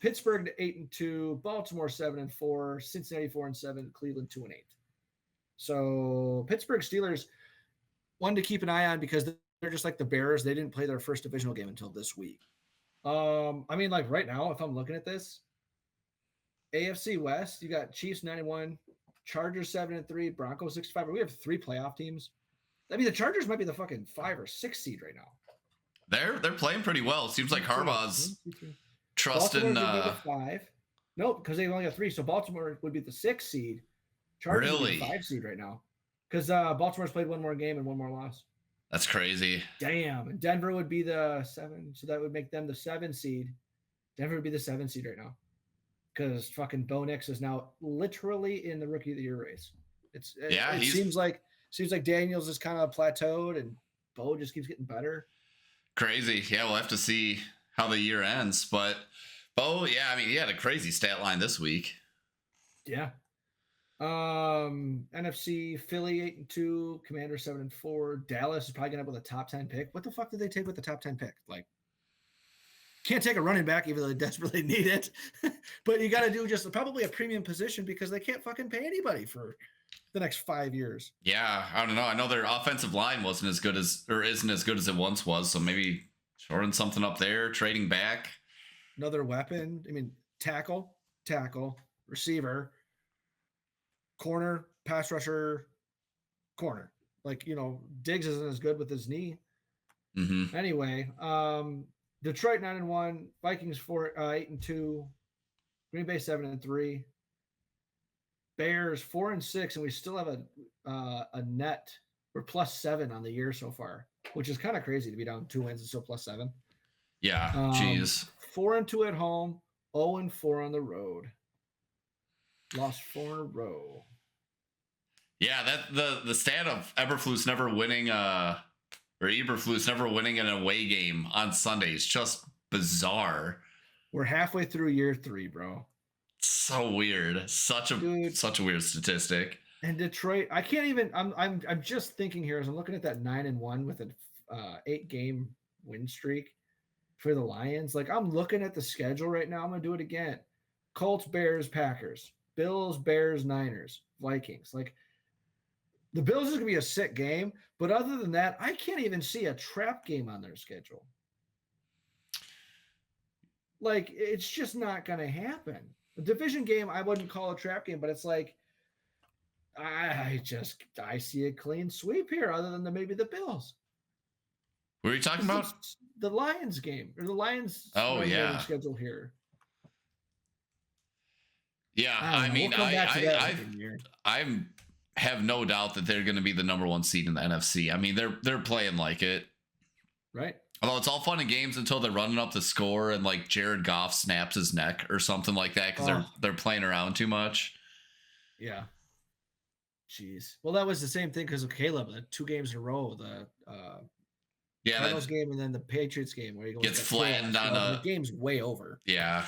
Pittsburgh 8-2, Baltimore 7-4, Cincinnati 4-7, Cleveland 2-8. So Pittsburgh Steelers, one to keep an eye on because they're just like the Bears. They didn't play their first divisional game until this week. I mean, like right now, if I'm looking at this, AFC West, you got Chiefs 91, Chargers 7-3, Broncos 65. We have 3 playoff teams. I mean, the Chargers might be the fucking 5 or 6 seed right now. They're playing pretty well. It seems like Harbaugh's trusting. 5. Nope, because they've only got 3. So Baltimore would be the 6th seed. Chargers would be the Really? 5 seed right now. Because Baltimore's played one more game and one more loss. That's crazy. Damn. And Denver would be the 7. So that would make them the 7 seed. Denver would be the 7 seed right now. Because fucking Bo Nix is now literally in the Rookie of the Year race. It seems like Daniels is kind of plateaued and Bo just keeps getting better. Crazy. Yeah, we'll have to see how the year ends. But Bo, yeah, I mean, he had a crazy stat line this week. Yeah. NFC, Philly 8-2, Commander 7-4. Dallas is probably gonna have with a top 10 pick. What the fuck did they take with the top 10 pick? Like, can't take a running back even though they desperately need it. But you got to do just probably a premium position because they can't fucking pay anybody for the next 5 years. Yeah, I don't know. I know their offensive line isn't as good as it once was. So maybe shoring something up there, trading back. Another weapon. I mean, tackle, receiver, corner, pass rusher, corner. Like, Diggs isn't as good with his knee. Mm-hmm. Anyway, Detroit 9-1, Vikings 8-2, Green Bay 7-3, Bears 4-6, and we still have a net. We're +7 on the year so far, which is kind of crazy to be down 2 wins and still +7. Yeah, jeez. 4-2 at home, 0-4 on the road. Lost 4 in a row. Yeah, that the stat of Eberflus never winning an away game on Sunday is just bizarre. We're halfway through year 3, bro. So weird. Such a weird statistic. And Detroit, I can't even. I'm just thinking here as I'm looking at that 9-1 with an 8-game win streak for the Lions. Like, I'm looking at the schedule right now. I'm gonna do it again. Colts, Bears, Packers, Bills, Bears, Niners, Vikings. Like, the Bills is gonna be a sick game, but other than that, I can't even see a trap game on their schedule. Like, it's just not gonna happen. A division game, I wouldn't call a trap game, but it's like I see a clean sweep here, other than maybe the Bills. What are you talking about? The Lions game, or the Lions schedule here. Yeah, I have no doubt that they're going to be the number 1 seed in the NFC. I mean, they're playing like it, right? Although it's all fun and games until they're running up the score and like Jared Goff snaps his neck or something like that because they're playing around too much. Yeah. Jeez. Well, that was the same thing because of Caleb. The 2 games in a row, the Cardinals game and then the Patriots game where he gets flattened on the game's way over. Yeah.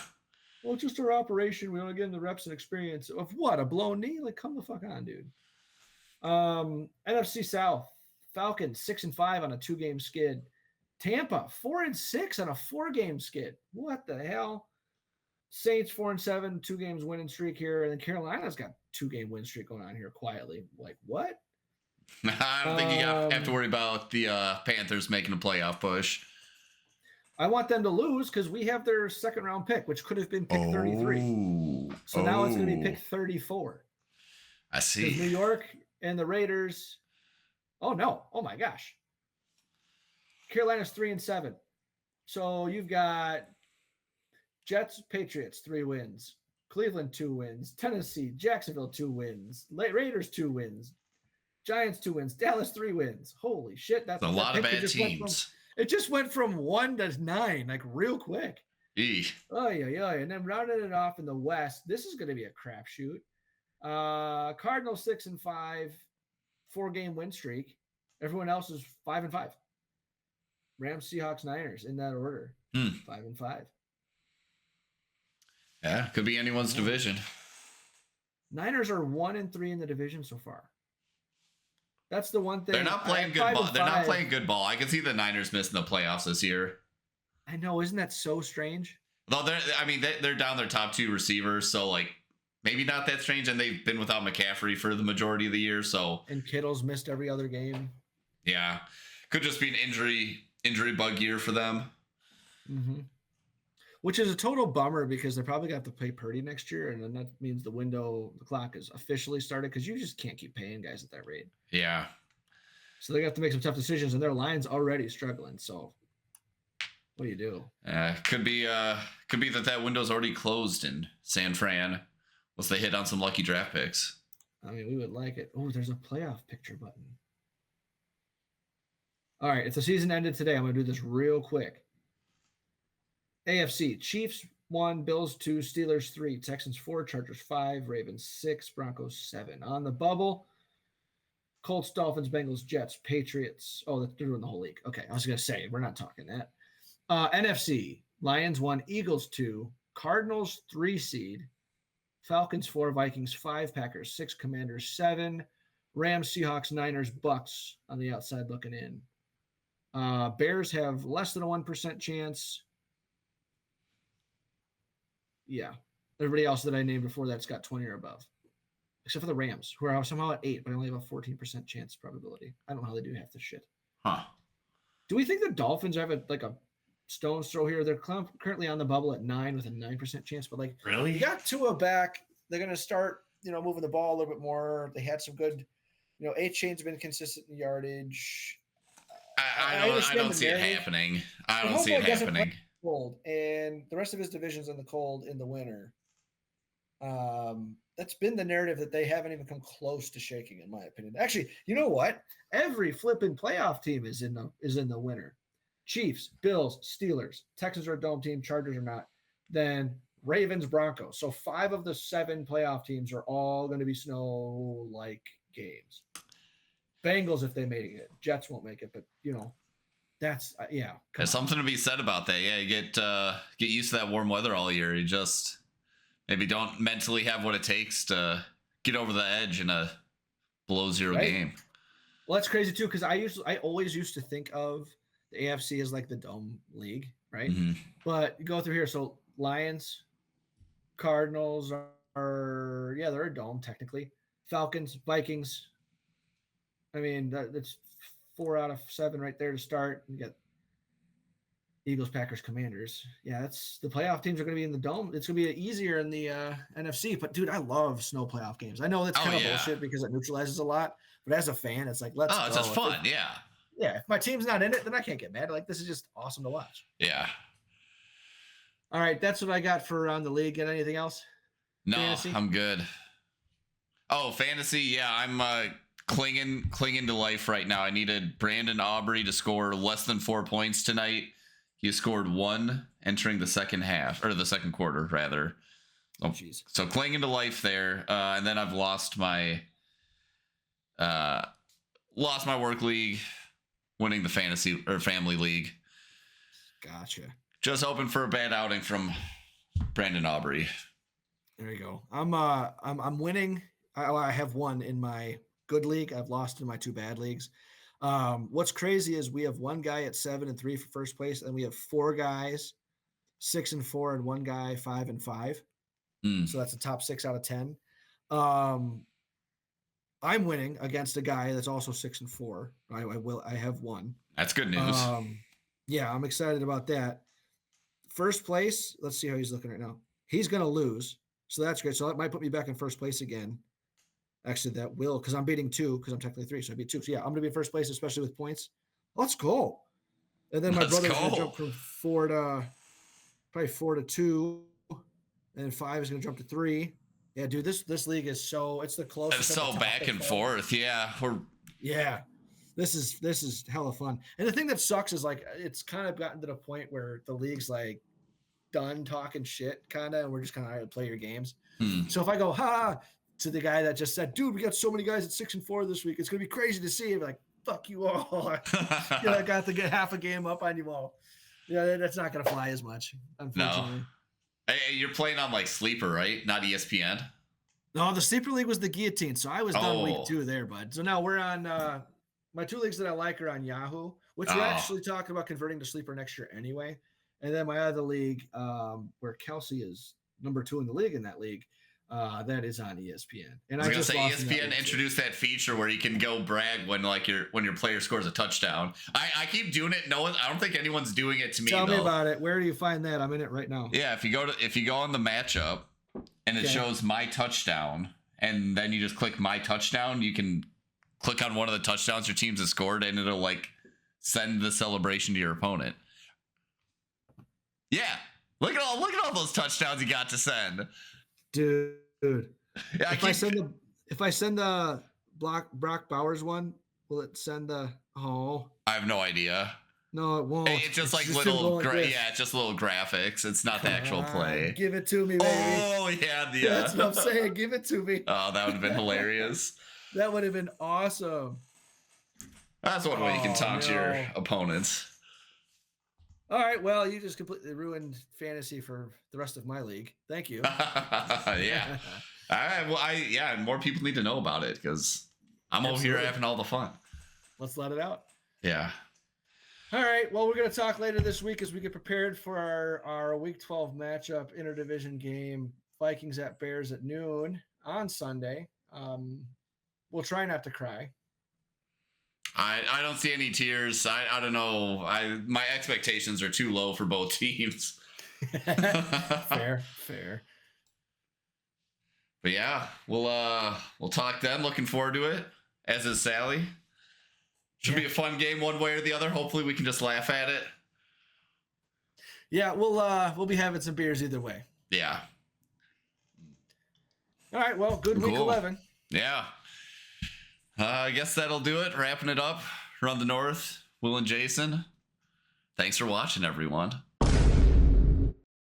Well, it's just our operation. We want to get in the reps and experience of what? A blown knee? Like, come the fuck on, dude. NFC South, Falcons 6-5 on a 2-game skid. Tampa 4-6 on a 4-game skid. What the hell? Saints 4-7, 2 games winning streak here, and then Carolina's got 2-game win streak going on here quietly. Like, what? I don't think you have to worry about the Panthers making a playoff push. I want them to lose because we have their 2nd round pick, which could have been pick 33. So now it's going to be pick 34. I see. New York and the Raiders. Oh no! Oh my gosh. Carolina's 3-7. So you've got Jets, Patriots, 3 wins. Cleveland, 2 wins. Tennessee, Jacksonville, 2 wins. Raiders, 2 wins. Giants, 2 wins. Dallas, 3 wins. Holy shit. That's a lot of bad teams. It just went from 1 to 9, like real quick. Oh, yeah. And then rounding it off in the West, this is going to be a crapshoot. Cardinals 6-5, 4-game win streak. Everyone else is 5-5. Rams, Seahawks, Niners in that order. 5-5. Yeah, could be anyone's division. Niners are 1-3 in the division so far. That's the one thing. They're not playing good ball. They're not playing good ball. I can see the Niners missing the playoffs this year. I know, isn't that so strange? Though they're down their top 2 receivers, so like maybe not that strange. And they've been without McCaffrey for the majority of the year. So and Kittle's missed every other game. Yeah, could just be an injury bug year for them. Mm-hmm. Which is a total bummer because they're probably going to have to pay Purdy next year, and then that means the clock is officially started because you just can't keep paying guys at that rate. Yeah. So they have to make some tough decisions, and their line's already struggling. So What do you do? Could be that window's already closed in San Fran, unless they hit on some lucky draft picks. I mean, we would like it. Oh, there's a playoff picture button. All right, if the season ended today, I'm going to do this real quick. AFC, Chiefs 1, Bills 2, Steelers 3, Texans 4, Chargers 5, Ravens 6, Broncos 7. On the bubble, Colts, Dolphins, Bengals, Jets, Patriots. Oh, they're doing the whole league. Okay, I was going to say, we're not talking that. NFC, Lions 1, Eagles 2, Cardinals 3 seed, Falcons 4, Vikings 5, Packers 6, Commanders 7, Rams, Seahawks, Niners, Bucks on the outside looking in. Bears have less than a 1% chance. Yeah. Everybody else that I named before that's got 20 or above, except for the Rams, who are somehow at 8, but only have a 14% chance probability. I don't know how they do half this shit. Huh. Do we think the Dolphins have a stone's throw here? They're currently on the bubble at 9 with a 9% chance, but really, you got Tua back. They're going to start, moving the ball a little bit more. They had some good, A-Chain's been consistent in yardage. I don't see it happening. I don't see it happening. Cold, and the rest of his division's in the cold in the winter. That's been the narrative that they haven't even come close to shaking, in my opinion. Actually, you know what? Every flipping playoff team is in the winter. Chiefs, Bills, Steelers, Texans are a dome team, Chargers are not. Then Ravens, Broncos. So 5 of the 7 playoff teams are all going to be snow-like games. Bengals, if they make it, Jets won't make it, but that's There's something to be said about that. Yeah, you get used to that warm weather all year. You just maybe don't mentally have what it takes to get over the edge in a below-0 game. Well, that's crazy too, because I always used to think of the AFC as like the dome league, right? Mm-hmm. But you go through here, so Lions, Cardinals are they're a dome technically. Falcons, Vikings. I mean, that's 4 out of 7 right there to start. You got Eagles, Packers, Commanders. Yeah, that's the playoff teams are going to be in the dome. It's going to be easier in the NFC. But dude, I love snow playoff games. I know that's kind of bullshit because it neutralizes a lot. But as a fan, it's like let's go. It's just fun. Yeah. If my team's not in it, then I can't get mad. Like this is just awesome to watch. Yeah. All right, that's what I got for around the league. Got anything else? No, fantasy? I'm good. Oh, fantasy. Yeah, I'm clinging to life right now. I needed Brandon Aubrey to score less than 4 points tonight. He scored 1 entering the second half, or the second quarter rather. So clinging to life there. And then I've lost my work league, winning the fantasy or family league. Gotcha. Just hoping for a bad outing from Brandon Aubrey. There you go. I'm winning. I have won in my good league. I've lost in my 2 bad leagues. What's crazy is we have one guy at 7-3 for first place, and we have 4 guys 6-4 and 1 guy 5-5. So that's the top 6 out of 10. I'm winning against a guy that's also 6-4. I have won. That's good news. Yeah, I'm excited about that. First place, let's see how he's looking right now. He's going to lose, so that's great. So that might put me back in first place again. Actually, that will, because I'm beating 2, because I'm technically 3, so I beat 2. So yeah, I'm going to be in first place, especially with points. Let's go. And then my brother's going to jump from 4 to 2, and 5 is going to jump to 3. Yeah, dude, this league is it's the closest. It's so back and forth. Yeah, this is hella fun. And the thing that sucks is it's kind of gotten to the point where the league's done talking shit, kind of, and we're just kind of right, play your games. So if I go to the guy that just said, dude, we got so many guys at 6-4 this week, it's gonna be crazy to see. I'm like, fuck you all. I got to get half a game up on you all. Yeah, that's not gonna fly as much, unfortunately. No. Hey, you're playing on Sleeper, right? Not ESPN. No, the Sleeper League was the guillotine, so I was done week 2 there, bud. So now we're on my 2 leagues that I like are on Yahoo, which we're actually talking about converting to Sleeper next year anyway. And then my other league, where Kelsey is number 2 in the league in that league, that is on ESPN. And I was gonna say ESPN introduced that feature where you can go brag when your player scores a touchdown. I keep doing it. I don't think anyone's doing it to me. Tell me about it. Where do you find that? I'm in it right now. Yeah, if you go on the matchup and it shows my touchdown, and then you just click my touchdown, you can click on one of the touchdowns your teams have scored, and it'll send the celebration to your opponent. Yeah. Look at all those touchdowns he got to send. Dude. Yeah, If I send the Brock Bowers one, will it send the I have no idea. No, it won't. It's just like just little like it's just little graphics. It's not the actual play. Give it to me, baby. Oh yeah, That's what I'm saying. Give it to me. Oh, that would have been hilarious. That would have been awesome. That's one way you can taunt your opponents. All right, well, you just completely ruined fantasy for the rest of my league. Thank you. Yeah. All right. Well, and more people need to know about it because I'm over here having all the fun. Let's let it out. Yeah. All right. Well, we're going to talk later this week as we get prepared for our Week 12 matchup, interdivision game, Vikings at Bears at noon on Sunday. We'll try not to cry. I don't see any tears. I don't know. My expectations are too low for both teams. Fair. But yeah, we'll talk then. Looking forward to it. As is Sally. Should be a fun game one way or the other. Hopefully we can just laugh at it. Yeah, we'll be having some beers either way. Yeah. All right, well, good week 11. Yeah. I guess that'll do it. Wrapping it up. Run the North. Will and Jason. Thanks for watching, everyone.